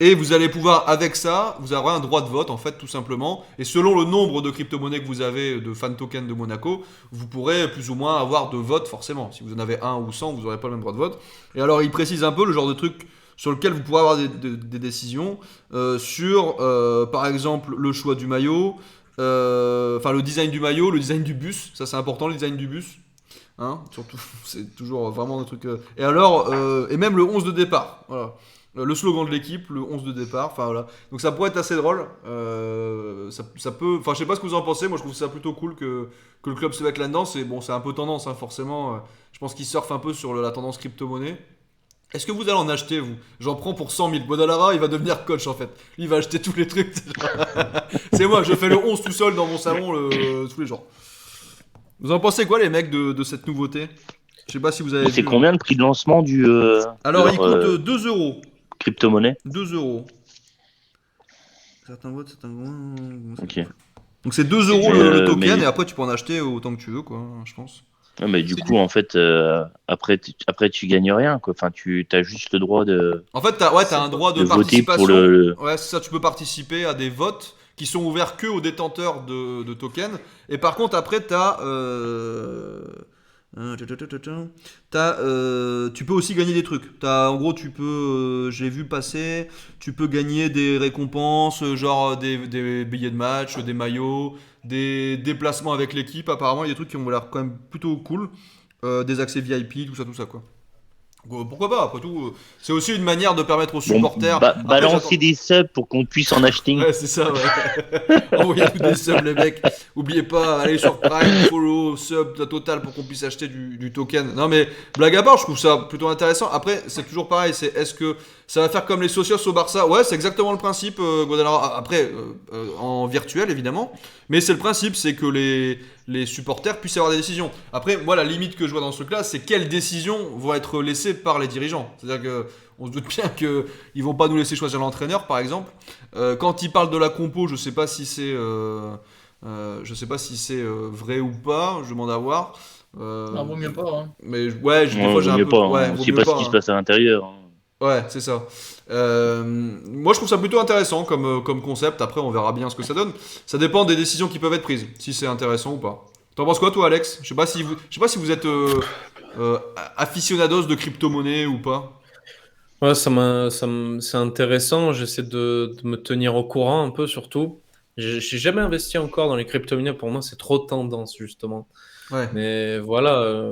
Et vous allez pouvoir, avec ça, vous aurez un droit de vote en fait tout simplement. Et selon le nombre de crypto-monnaies que vous avez de fan tokens de Monaco, vous pourrez plus ou moins avoir de vote forcément. Si vous en avez 1 ou 100, vous n'aurez pas le même droit de vote. Et alors ils précisent un peu le genre de truc sur lequel vous pourrez avoir des décisions sur par exemple le choix du maillot. Le design du maillot, le design du bus, ça c'est important, le design du bus, hein, surtout, c'est toujours vraiment un truc. Et alors, et même le 11 de départ, voilà. Le slogan de l'équipe, le 11 de départ, enfin voilà. Donc ça pourrait être assez drôle. Ça peut, enfin je sais pas ce que vous en pensez. Moi je trouve ça plutôt cool que le club se mette là-dedans. C'est un peu tendance, hein, forcément. Je pense qu'ils surfent un peu sur la tendance crypto-monnaie. Est-ce que vous allez en acheter, vous? J'en prends pour 100 000. Bodalara, il va devenir coach, en fait. Lui, il va acheter tous les trucs. C'est moi, je fais le 11 tout seul dans mon salon tous les jours. Vous en pensez quoi, les mecs, de cette nouveauté? Je sais pas si vous avez C'est vu. combien le prix de lancement du Alors, il coûte 2 euros. Crypto-monnaie? 2 euros. Certains votes, certains gros. Ok. Donc, c'est 2 euros le token, et après, tu peux en acheter autant que tu veux, quoi, je pense. Ouais, mais du coup, en fait, après, tu gagnes rien, quoi. Enfin, tu as juste le droit de. En fait, t'as un droit de voter participation. pour le. Ouais, c'est ça, tu peux participer à des votes qui sont ouverts que aux détenteurs de tokens. Et par contre, après, tu peux aussi gagner des trucs. En gros, j'ai vu passer, tu peux gagner des récompenses, genre des billets de match, des maillots, des déplacements avec l'équipe. Apparemment, il y a des trucs qui ont l'air quand même plutôt cool. Des accès VIP, tout ça, quoi. Pourquoi pas, après tout, c'est aussi une manière de permettre aux supporters. Balancer des subs pour qu'on puisse en acheter. Ouais, c'est ça, ouais. Envoyez-nous des subs, les mecs. Oubliez pas, allez sur Prime, follow, sub, la totale pour qu'on puisse acheter du token. Non, mais blague à part, je trouve ça plutôt intéressant. Après, c'est toujours pareil, est-ce que ça va faire comme les socios au Barça? Ouais, c'est exactement le principe, Guadalajara. Après, en virtuel, évidemment. Mais c'est le principe, c'est que les supporters puissent avoir des décisions. Après, moi, la limite que je vois dans ce truc-là, c'est quelles décisions vont être laissées par les dirigeants. C'est-à-dire que on se doute bien qu'ils vont pas nous laisser choisir l'entraîneur, par exemple. Quand ils parlent de la compo, je sais pas si c'est vrai ou pas. Je demande à voir. Non, vaut mieux pas. Hein. Mais ouais, des fois j'ai un peu. Ouais, on sait pas ce qui se passe à l'intérieur. Ouais, c'est ça. Moi, je trouve ça plutôt intéressant comme concept. Après, on verra bien ce que ça donne. Ça dépend des décisions qui peuvent être prises, si c'est intéressant ou pas. T'en penses quoi, toi, Alex? Je sais pas si vous êtes aficionados de crypto-monnaie ou pas. Ouais, c'est intéressant. J'essaie de me tenir au courant un peu, surtout. J'ai jamais investi encore dans les crypto-monnaies. Pour moi, c'est trop tendance, justement. Ouais. Mais voilà,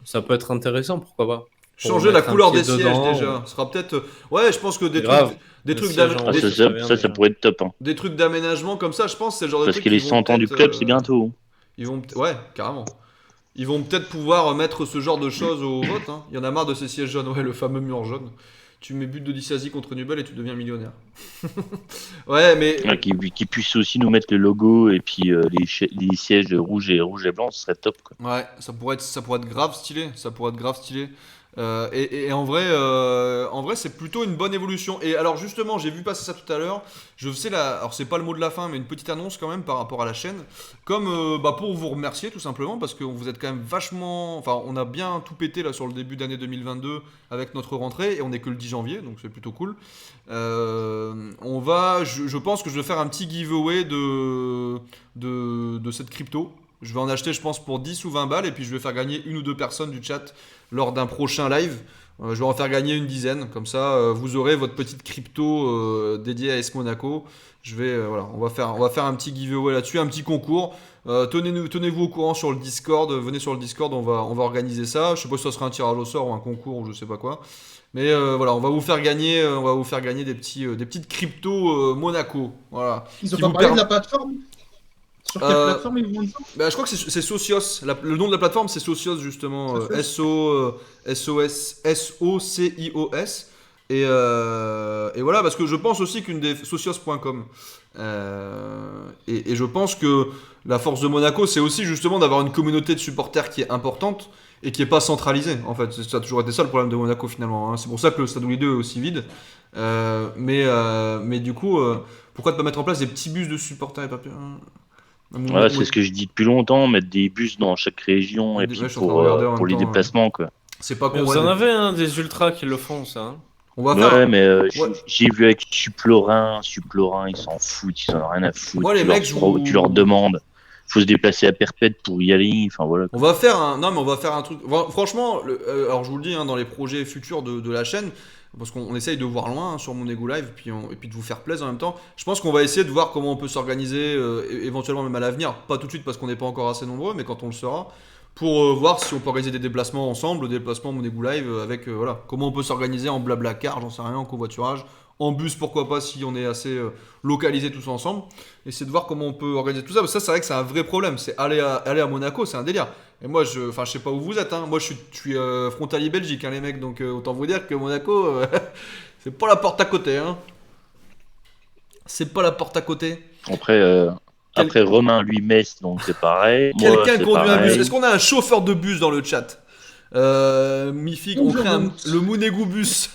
ça peut être intéressant, pourquoi pas. Changer la couleur des sièges déjà. Ce sera peut-être. Ouais, je pense que des trucs ça pourrait être top. Hein. Des trucs d'aménagement comme ça, je pense, c'est le genre de truc. trucs. Parce que les 100 ans du club, c'est bientôt. Ouais, carrément. Ils vont peut-être pouvoir mettre ce genre de choses au vote. Hein. Il y en a marre de ces sièges jaunes. Ouais, le fameux mur jaune. tu mets but de Dissasi contre Nubel et tu deviens millionnaire. Ouais, mais Ouais, qui puisse aussi nous mettre le logo et puis les sièges rouges et blancs, ce serait top, quoi. ouais, ça pourrait être grave stylé. Ça pourrait être grave stylé. Et en vrai, c'est plutôt une bonne évolution. Et alors justement, j'ai vu passer ça tout à l'heure. Je sais alors c'est pas le mot de la fin, mais une petite annonce quand même par rapport à la chaîne, comme pour vous remercier tout simplement parce que vous êtes quand même vachement. Enfin, on a bien tout pété là sur le début d'année 2022 avec notre rentrée et on est que le 10 janvier, donc c'est plutôt cool. Je pense que je vais faire un petit giveaway de cette crypto. Je vais en acheter, je pense, pour 10 ou 20 balles et puis je vais faire gagner une ou deux personnes du chat lors d'un prochain live. Je vais en faire gagner une dizaine, comme ça vous aurez votre petite crypto dédiée à S Monaco. Voilà, on va faire un petit giveaway là-dessus, un petit concours. Tenez-vous au courant sur le Discord, venez sur le Discord, on va organiser ça. Je sais pas si ça sera un tirage au sort ou un concours ou je sais pas quoi. Mais voilà, on va vous faire gagner des petites cryptos Monaco. Voilà. Ils ont Qui pas vous parlé de permet- la plateforme? Sur quelle plateforme ils vont ça? Bah, je crois que c'est Socios. Le nom de la plateforme, c'est Socios, justement. SOCIOS. Et voilà, parce que je pense aussi qu'une des. Socios.com. Et je pense que la force de Monaco, c'est aussi justement d'avoir une communauté de supporters qui est importante et qui est pas centralisée. En fait, ça a toujours été ça le problème de Monaco finalement, hein. C'est pour ça que le Stade Louis II est aussi vide. Mais du coup, pourquoi ne pas mettre en place des petits bus de supporters et pas plus. Ouais, c'est ce que je dis depuis longtemps, mettre des bus dans chaque région et puis Ouais, je suis en train de regarder en pour même les temps, déplacements, quoi. C'est pas Mais con. vous Ouais, en avez des ultras qui le font, ça. Hein. On va faire. Ouais, mais Ouais. j'ai vu avec Suplorin, ils s'en foutent, ils en ont rien à foutre. Moi, les mecs, Tu leur demandes, faut se déplacer à Perpète pour y aller, enfin voilà. On va faire un. Non, mais on va faire un truc. Franchement, alors je vous le dis, hein, dans les projets futurs de la chaîne, parce qu'on essaye de voir loin, hein, sur mon Ego Live, et puis de vous faire plaisir en même temps. Je pense qu'on va essayer de voir comment on peut s'organiser, éventuellement même à l'avenir. Pas tout de suite parce qu'on n'est pas encore assez nombreux, mais quand on le sera, pour voir si on peut organiser des déplacements ensemble, des déplacements mon Ego Live, avec voilà, comment on peut s'organiser en blabla car, j'en sais rien, en covoiturage. En bus, pourquoi pas, si on est assez localisés tous ensemble. Et c'est de voir comment on peut organiser tout ça. Parce que ça, c'est vrai que c'est un vrai problème. C'est aller à Monaco, c'est un délire. Et moi, je sais pas où vous êtes. Hein. Moi, je suis frontalier Belgique, hein, les mecs. Donc, autant vous dire que Monaco, c'est pas la porte à côté. Hein. C'est pas la porte à côté. Après Romain, lui, Metz, donc c'est pareil. Moi, Quelqu'un c'est conduit un bus. pareil. Est-ce qu'on a un chauffeur de bus dans le chat? Mifi, on crée le Mounegou bus.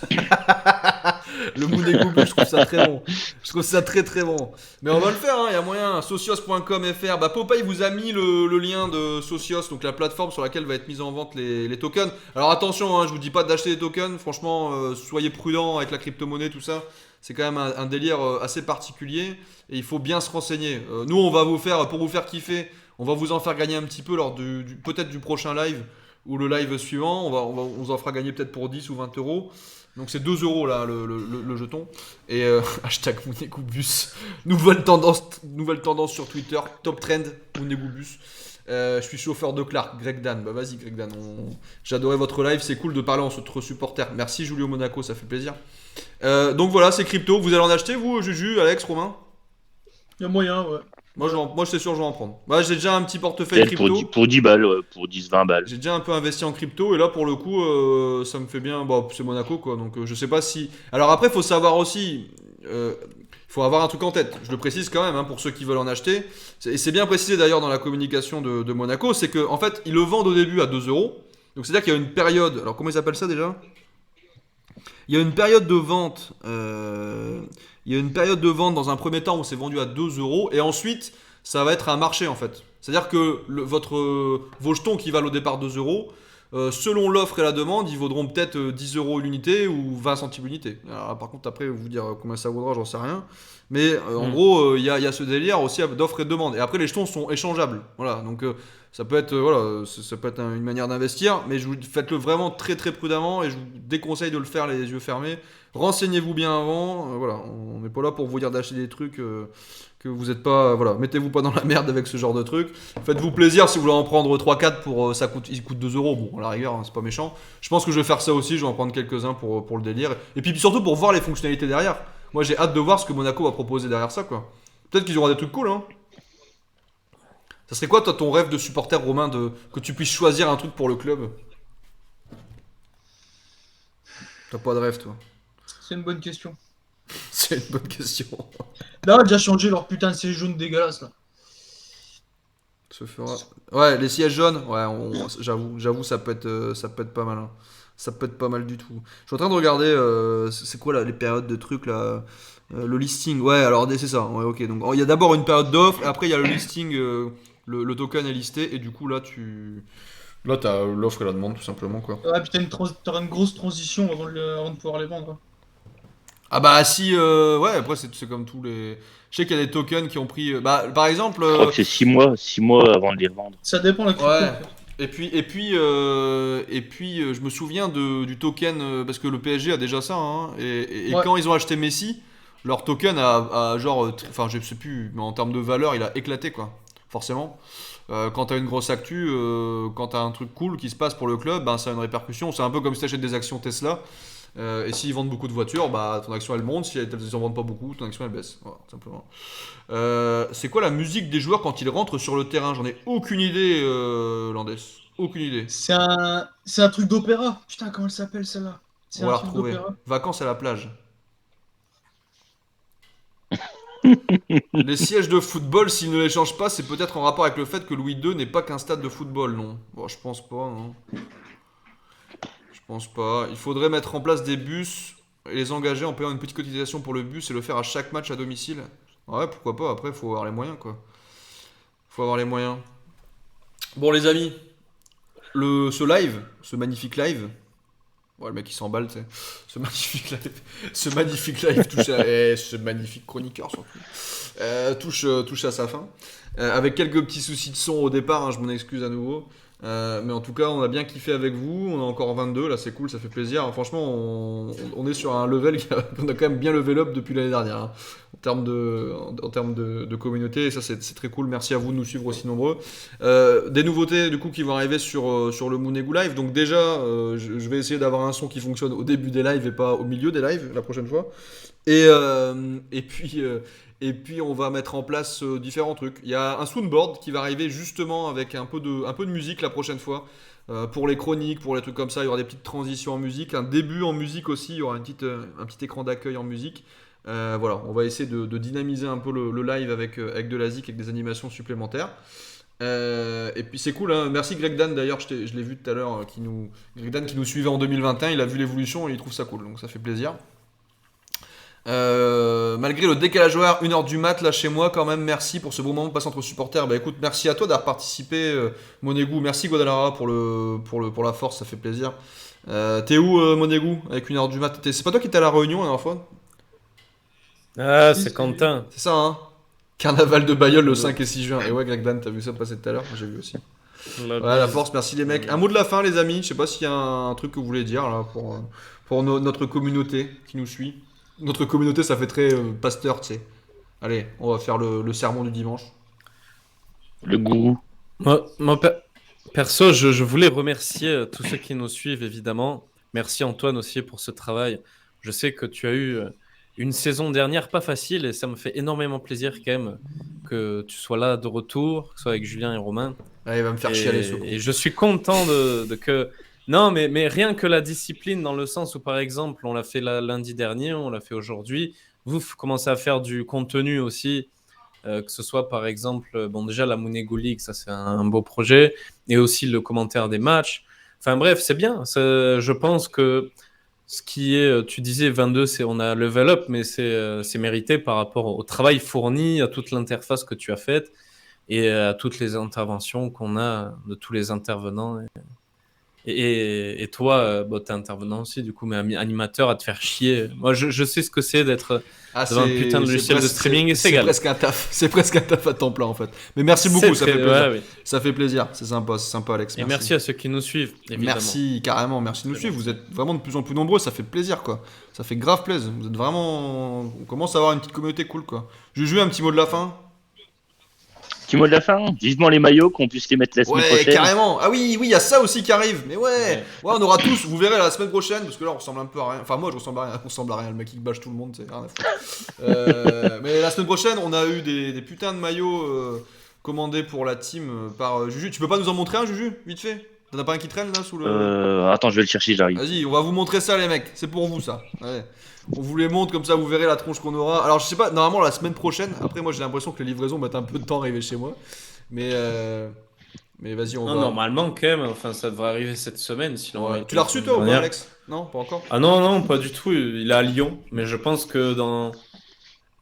Le Mounegou bus, je trouve ça très bon. Je trouve ça très très bon. Mais on va le faire, il y a moyen. Socios.com.fr. Popeye vous a mis le lien de Socios, donc la plateforme sur laquelle va être mise en vente les tokens. Alors attention, je vous dis pas d'acheter des tokens. Franchement, soyez prudents avec la crypto-monnaie, tout ça. C'est quand même un délire assez particulier et il faut bien se renseigner. Nous, on va pour vous faire kiffer, on va vous en faire gagner un petit peu lors peut-être du prochain live ou le live suivant. On vous en fera gagner peut-être pour 10 ou 20 euros. Donc c'est 2 euros là le jeton. Et hashtag Mounegou-bus. Nouvelle tendance sur Twitter. Top trend Mounegou-bus. Je suis chauffeur de Clark, Greg Dan. Bah vas-y Greg Dan. J'adorais votre live, c'est cool de parler entre supporters. Merci Julio Monaco, ça fait plaisir. Donc voilà, c'est crypto. Vous allez en acheter vous, Juju, Alex, Romain? Il y a moyen, ouais. Moi c'est sûr je vais en prendre. Moi j'ai déjà un petit portefeuille crypto. Pour 10 balles, ouais, pour 10-20 balles. J'ai déjà un peu investi en crypto et là pour le coup ça me fait bien. Bon, c'est Monaco quoi, donc je sais pas si. Alors après faut savoir aussi, faut avoir un truc en tête. Je le précise quand même, hein, pour ceux qui veulent en acheter. Et c'est bien précisé d'ailleurs dans la communication de Monaco, c'est que en fait ils le vendent au début à 2 euros. Donc c'est à dire qu'il y a une période. Alors comment ils appellent ça déjà? Il y a une période de vente. Il y a une période de vente dans un premier temps où c'est vendu à 2 euros et ensuite ça va être un marché en fait. C'est-à-dire que vos jetons qui valent au départ 2 euros, selon l'offre et la demande, ils vaudront peut-être 10 euros l'unité ou 20 centimes l'unité. Alors, par contre, après, vous dire combien ça vaudra, j'en sais rien. Mais en gros, il y a ce délire aussi d'offre et de demande. Et après, les jetons sont échangeables. Voilà, donc ça peut être, ça peut être une manière d'investir, mais faites-le vraiment très très prudemment et je vous déconseille de le faire les yeux fermés. Renseignez-vous bien avant. Voilà, on n'est pas là pour vous dire d'acheter des trucs que vous n'êtes pas. Voilà, mettez-vous pas dans la merde avec ce genre de trucs. Faites-vous plaisir si vous voulez en prendre 3-4 pour il coûte 2 euros. Bon, à la rigueur, hein, c'est pas méchant. Je pense que je vais faire ça aussi. Je vais en prendre quelques-uns pour le délire. Et puis surtout pour voir les fonctionnalités derrière. Moi, j'ai hâte de voir ce que Monaco va proposer derrière ça, quoi. Peut-être qu'ils auront des trucs cool, hein. Ça serait quoi, toi, ton rêve de supporter, Romain, que tu puisses choisir un truc pour le club? T'as pas de rêve, toi. C'est une bonne question. C'est une bonne question. Là, on a déjà changé leur putain de siège jaune dégueulasse là. Se fera. Ouais, les sièges jaunes, ouais, j'avoue, ça peut être pas mal, hein. Ça peut être pas mal du tout. Je suis en train de regarder, c'est quoi là, les périodes de trucs là, le listing. Ouais, alors c'est ça. Ouais, ok. Donc il y a d'abord une période d'offre, et après il y a le listing, le token est listé, et du coup là t'as l'offre et la demande tout simplement quoi. Ouais, puis t'auras une grosse transition avant de pouvoir les vendre, hein. Ah bah si, ouais, après c'est comme tous les. Je sais qu'il y a des tokens qui ont pris, bah par exemple. Je crois que c'est 6 mois avant de les revendre. Ça dépend de la crypto. Ouais. En fait. Et puis, je me souviens du token, parce que le PSG a déjà ça, hein, et Ouais. quand ils ont acheté Messi, leur token a genre, enfin je sais plus, mais en termes de valeur, il a éclaté quoi, forcément. Quand t'as une grosse actu, quand t'as un truc cool qui se passe pour le club, ben ça a une répercussion. C'est un peu comme si t'achètes des actions Tesla, et s'ils vendent beaucoup de voitures, bah ton action elle monte. Si ils en vendent pas beaucoup, ton action elle baisse. Voilà, tout simplement. C'est quoi la musique des joueurs quand ils rentrent sur le terrain? J'en ai aucune idée, Landès. Aucune idée. C'est un truc d'opéra. Putain, comment elle s'appelle celle-là? C'est On va un la truc retrouver. d'opéra. Vacances à la plage. Les sièges de football, s'ils ne les changent pas, c'est peut-être en rapport avec le fait que Louis II n'est pas qu'un stade de football, non? Bon, je pense pas, non. Je pense pas. Il faudrait mettre en place des bus et les engager en payant une petite cotisation pour le bus et le faire à chaque match à domicile. Ouais, pourquoi pas. Après, faut avoir les moyens, quoi. Faut avoir les moyens. Bon, les amis, ce magnifique live. Ouais, le mec il s'emballe, tu sais. Ce magnifique live touche à. Ce magnifique chroniqueur surtout. Touche à sa fin. Avec quelques petits soucis de son au départ, hein, je m'en excuse à nouveau. Mais en tout cas, on a bien kiffé avec vous. On a encore 22, là c'est cool, ça fait plaisir. Franchement, on est sur un level qu'on a quand même bien level up depuis l'année dernière, hein, en termes de communauté. Et ça, c'est très cool. Merci à vous de nous suivre aussi nombreux. Des nouveautés du coup qui vont arriver sur le Moonegu Live. Donc, déjà, je vais essayer d'avoir un son qui fonctionne au début des lives et pas au milieu des lives la prochaine fois. Et puis on va mettre en place différents trucs. Il y a un soundboard qui va arriver justement avec un peu de musique la prochaine fois. Pour les chroniques, pour les trucs comme ça, il y aura des petites transitions en musique, un début en musique aussi, il y aura un petit écran d'accueil en musique. Voilà, on va essayer de dynamiser un peu le live avec de la zik, avec des animations supplémentaires. Et puis c'est cool, hein. Merci Greg Dan d'ailleurs, je l'ai vu tout à l'heure, Greg Dan qui nous suivait en 2021, il a vu l'évolution et il trouve ça cool, donc ça fait plaisir. Malgré le décalage horaire, 1h du mat là chez moi, quand même, merci pour ce bon moment passé entre supporters. Bah écoute, merci à toi d'avoir participé, Monégou. Merci Guadalajara pour la force, ça fait plaisir. T'es où, Monégou, avec 1h du mat? C'est pas toi qui étais à la Réunion la dernière fois? Ah, Si, c'est si. Quentin. C'est ça, hein? Carnaval de Bayeul le 5 et 6 juin. Et ouais, Greg Dan, t'as vu ça passer tout à l'heure? Moi, j'ai vu aussi. Ouais, la force, merci les mecs. Un mot de la fin, les amis. Je sais pas s'il y a un truc que vous voulez dire là pour notre communauté qui nous suit. Notre communauté, ça fait très pasteur, tu sais. Allez, on va faire le sermon du dimanche. Le gourou. Moi, perso, je voulais remercier tous ceux qui nous suivent, évidemment. Merci Antoine aussi pour ce travail. Je sais que tu as eu une saison dernière pas facile et ça me fait énormément plaisir quand même que tu sois là de retour, que ce soit avec Julien et Romain. Allez, il va me faire chialer ce con. Et je suis content de que... Non, mais rien que la discipline dans le sens où, par exemple, on l'a fait lundi dernier, on l'a fait aujourd'hui. Vous commencez à faire du contenu aussi, que ce soit, par exemple, bon, déjà la Moonegu League, ça c'est un beau projet, et aussi le commentaire des matchs. Enfin bref, c'est bien. Je pense que ce qui est, tu disais 22, on a level up, mais c'est mérité par rapport au travail fourni, à toute l'interface que tu as faite et à toutes les interventions qu'on a de tous les intervenants. Et toi, bon, t'es intervenant aussi, du coup, mais animateur à te faire chier. Moi, je sais ce que c'est d'être devant un putain de logiciel de streaming et c'est égal. C'est presque un taf à temps plein en fait. Mais merci beaucoup, ça fait plaisir. Ouais, oui. Ça fait plaisir, c'est sympa Alex. Et merci à ceux qui nous suivent, évidemment. Merci, carrément, merci de nous suivre. Vous êtes vraiment de plus en plus nombreux, ça fait plaisir quoi. Ça fait grave plaisir. Vous êtes vraiment. On commence à avoir une petite communauté cool quoi. Juju, un petit mot de la fin? Petit mot de la fin, vivement les maillots, qu'on puisse les mettre la semaine Ouais, prochaine. carrément. Ah oui, il y a ça aussi qui arrive. Mais ouais, on aura tous. Vous verrez la semaine prochaine, parce que là, on ressemble un peu à rien. Enfin, moi, je ressemble à rien. Le mec qui bâche tout le monde, c'est rien à foutre. Mais la semaine prochaine, on a eu des putains de maillots commandés pour la team par Juju. Tu peux pas nous en montrer un, Juju, vite fait? T'en as pas un qui traîne là sous le. Attends, je vais le chercher, j'arrive. Vas-y, on va vous montrer ça, les mecs. C'est pour vous, ça. Ouais. On vous les montre, comme ça vous verrez la tronche qu'on aura. Alors, je sais pas, normalement, la semaine prochaine. Après, moi, j'ai l'impression que les livraisons mettent un peu de temps à arriver chez moi. Mais vas-y, on Non, va. normalement, quand même, enfin, ça devrait arriver cette semaine. Sinon, Ouais. Tu l'as reçu, toi, ou pas, Alex? Non, pas encore. Ah non, non, pas du tout. Il est à Lyon. Mais je pense que dans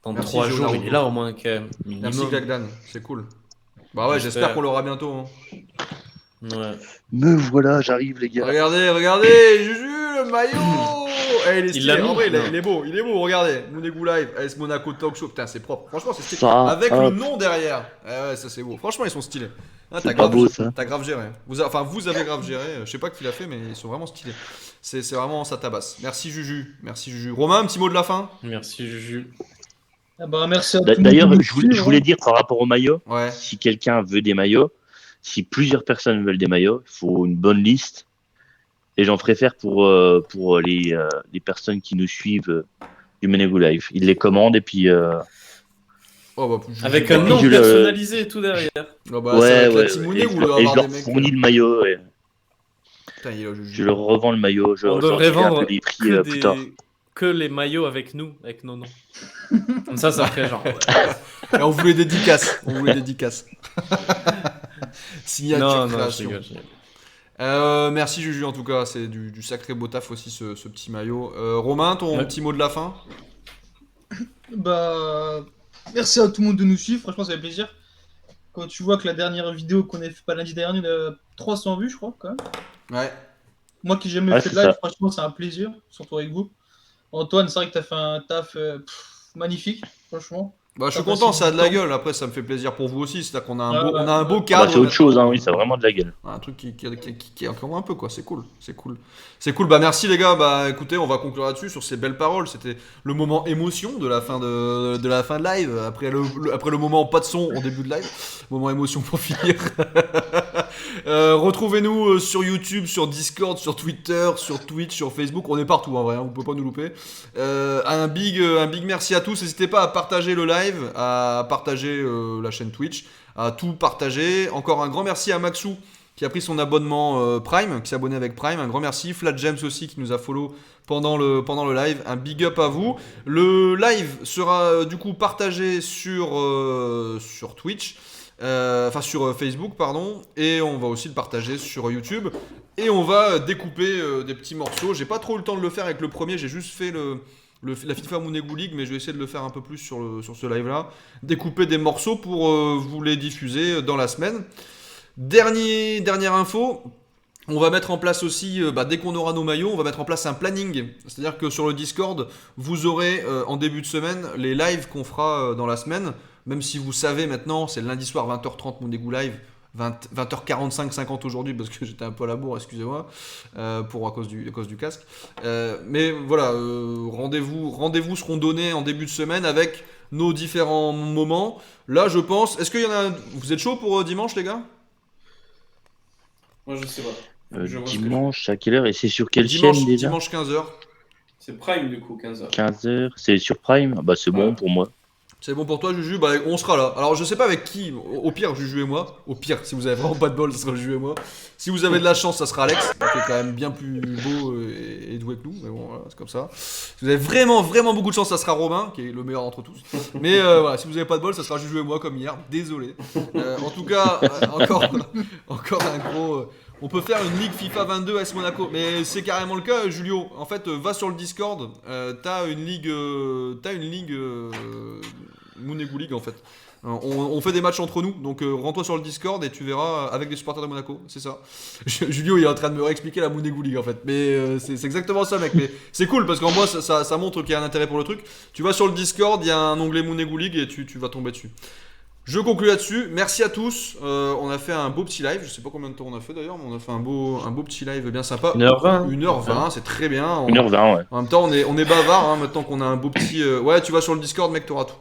Merci, 3 jours, Jonah il est là au moins, quand même. Merci, Minimum. Gagdan. C'est cool. Bah ouais, j'espère qu'on l'aura bientôt. Hein. Ouais. Me voilà, j'arrive, les gars. Regardez, Juju, le maillot. Il est stylé. l'a mis, En vrai, non. il est beau, regardez. Mounegou Live, AS Monaco Talk Show. Putain, c'est propre. Franchement, c'est stylé. Ça, Avec le hop. nom derrière. Ouais, ça c'est beau. Franchement, ils sont stylés. Ah, C'est pas beau, ça. T'as grave géré. Vous avez grave géré. Je sais pas qui l'a fait, mais ils sont vraiment stylés. C'est vraiment ça tabasse. Merci Juju. Romain, un petit mot de la fin. Merci, Juju. Ah bah, merci à tout le monde D'ailleurs, de nous je suivre, voulais hein. dire par rapport au maillot, Ouais. si quelqu'un veut des maillots, si plusieurs personnes veulent des maillots, il faut une bonne liste. Et j'en préfère pour les personnes qui nous suivent du Menegou Live. Ils les commandent et puis. Oh, bah, Juju. Avec un nom je le- personnalisé et tout derrière. Oh, bah, ça va être la team Et Mounegou, je, il doit et avoir je leur des mecs. fournis le maillot. Et Putain, il est là, Juju. je leur revends le maillot. On je leur devrait dirai un vendre peu les prix plus tard. que les maillots avec nous, avec nos noms. Comme ça ferait genre. Et on vous les dédicace. Signature Non, non, je création. rigole. Merci Juju en tout cas, c'est du sacré beau taf aussi ce petit maillot. Romain, ton Ouais. petit mot de la fin? Bah, merci à tout le monde de nous suivre, franchement, ça fait plaisir. Quand tu vois que la dernière vidéo qu'on a fait, pas lundi dernier, elle a 300 vues, je crois, quand même. Ouais. Moi qui n'ai jamais Ouais, fait de c'est live, ça. franchement, c'est un plaisir, surtout avec vous. Antoine, c'est vrai que tu as fait un taf magnifique, franchement. Bah, je suis Ça content, passe ça a de la du temps. gueule. Après, ça me fait plaisir pour vous aussi. C'est-à-dire qu'on a Ah, on a un beau ouais. cadre. Bah, c'est autre chose, hein, maintenant. oui, ça a vraiment de la gueule. Un truc qui encombre un peu, quoi. C'est cool. Bah, merci les gars. Bah, écoutez, on va conclure là-dessus sur ces belles paroles. C'était le moment émotion de la fin de la fin de live. Après le moment pas de son en début de live. Moment émotion pour finir. Retrouvez-nous sur YouTube, sur Discord, sur Twitter, sur Twitch, sur Facebook. On est partout en vrai. Hein, vous pouvez pas nous louper. Un big merci à tous. N'hésitez pas à partager le live, à partager la chaîne Twitch, à tout partager. Encore un grand merci à Maxou qui a pris son abonnement Prime, qui s'est abonné avec Prime. Un grand merci. Flat James aussi qui nous a follow pendant le live. Un big up à vous. Le live sera du coup partagé sur Twitch. Enfin sur Facebook pardon, et on va aussi le partager sur YouTube, et on va découper des petits morceaux. J'ai pas trop eu le temps de le faire avec le premier, j'ai juste fait la FIFA Mounegou League, mais je vais essayer de le faire un peu plus sur ce live là, découper des morceaux pour vous les diffuser dans la semaine. Dernière info, on va mettre en place aussi, dès qu'on aura nos maillots, on va mettre en place un planning. C'est-à-dire que sur le Discord, vous aurez en début de semaine les lives qu'on fera dans la semaine. Même si vous savez maintenant, c'est le lundi soir 20h30 mon dégoût live, 20h45, 50 aujourd'hui parce que j'étais un peu à la bourre, excusez-moi, à cause du casque. Mais voilà, rendez-vous seront donnés en début de semaine avec nos différents moments. Là, je pense, est-ce qu'il y en a, vous êtes chaud pour dimanche les gars? Moi, je sais pas. Je vois ce que Dimanche, à quelle heure? Et c'est sur quelle chaîne déjà? Dimanche 15h. C'est Prime du coup, 15h. 15h. C'est sur Prime? Bah, c'est bon Ouais. pour moi. C'est bon pour toi, Juju? Bah, on sera là. Alors, je sais pas avec qui. Au pire, Juju et moi. Au pire, si vous avez vraiment pas de bol, ça sera Juju et moi. Si vous avez de la chance, ça sera Alex, qui est quand même bien plus beau et doué que nous. Mais bon, voilà, c'est comme ça. Si vous avez vraiment beaucoup de chance, ça sera Romain, qui est le meilleur d'entre tous. Mais voilà, si vous avez pas de bol, ça sera Juju et moi comme hier. Désolé. En tout cas, encore un gros. On peut faire une ligue FIFA 22 AS Monaco, mais c'est carrément le cas, Julio. En fait, va sur le Discord, t'as une ligue Mounegou League en fait. On fait des matchs entre nous, donc rends-toi sur le Discord et tu verras avec des supporters de Monaco, c'est ça. Julio il est en train de me réexpliquer la Mounegou League en fait, mais c'est exactement ça mec. Mais c'est cool parce qu'en moi ça montre qu'il y a un intérêt pour le truc. Tu vas sur le Discord, il y a un onglet Mounegou League et tu vas tomber dessus. Je conclue là-dessus. Merci à tous. On a fait un beau petit live. Je sais pas combien de temps on a fait d'ailleurs, mais on a fait un beau petit live bien sympa. 1h20. 1h20, c'est très bien. 1h20, ouais. En même temps, on est bavard hein, maintenant qu'on a un beau petit. Ouais, tu vas sur le Discord, mec, t'auras tout.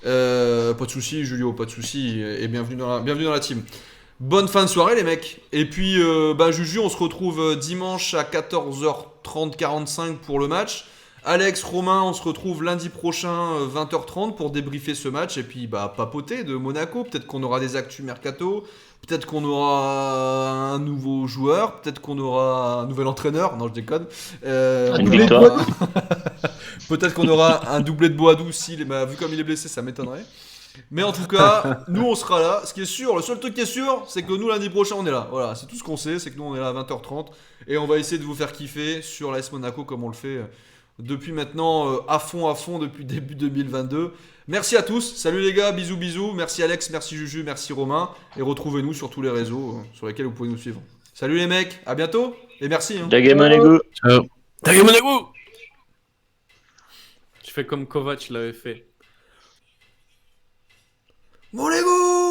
Pas de soucis, Julio, pas de soucis. Et bienvenue dans la team. Bonne fin de soirée, les mecs. Et puis, Juju, on se retrouve dimanche à 14h30-45 pour le match. Alex, Romain, on se retrouve lundi prochain 20h30 pour débriefer ce match et puis papoter de Monaco. Peut-être qu'on aura des actus mercato, peut-être qu'on aura un nouveau joueur, peut-être qu'on aura un nouvel entraîneur. Non, je déconne. Une victoire. Peut-être qu'on aura un doublé de Boadou vu comme il est blessé, ça m'étonnerait. Mais en tout cas, nous on sera là. Ce qui est sûr, le seul truc qui est sûr, c'est que nous lundi prochain on est là. Voilà, c'est tout ce qu'on sait, c'est que nous on est là à 20h30 et on va essayer de vous faire kiffer sur l'AS Monaco comme on le fait depuis maintenant à fond depuis début 2022. Merci à tous, salut les gars, bisous. Merci Alex, merci Juju, merci Romain et retrouvez-nous sur tous les réseaux sur lesquels vous pouvez nous suivre. Salut les mecs, à bientôt et merci. Dagay Monaco. Ciao. Dagay Monaco. Je fais comme Kovac l'avait fait. Monaco.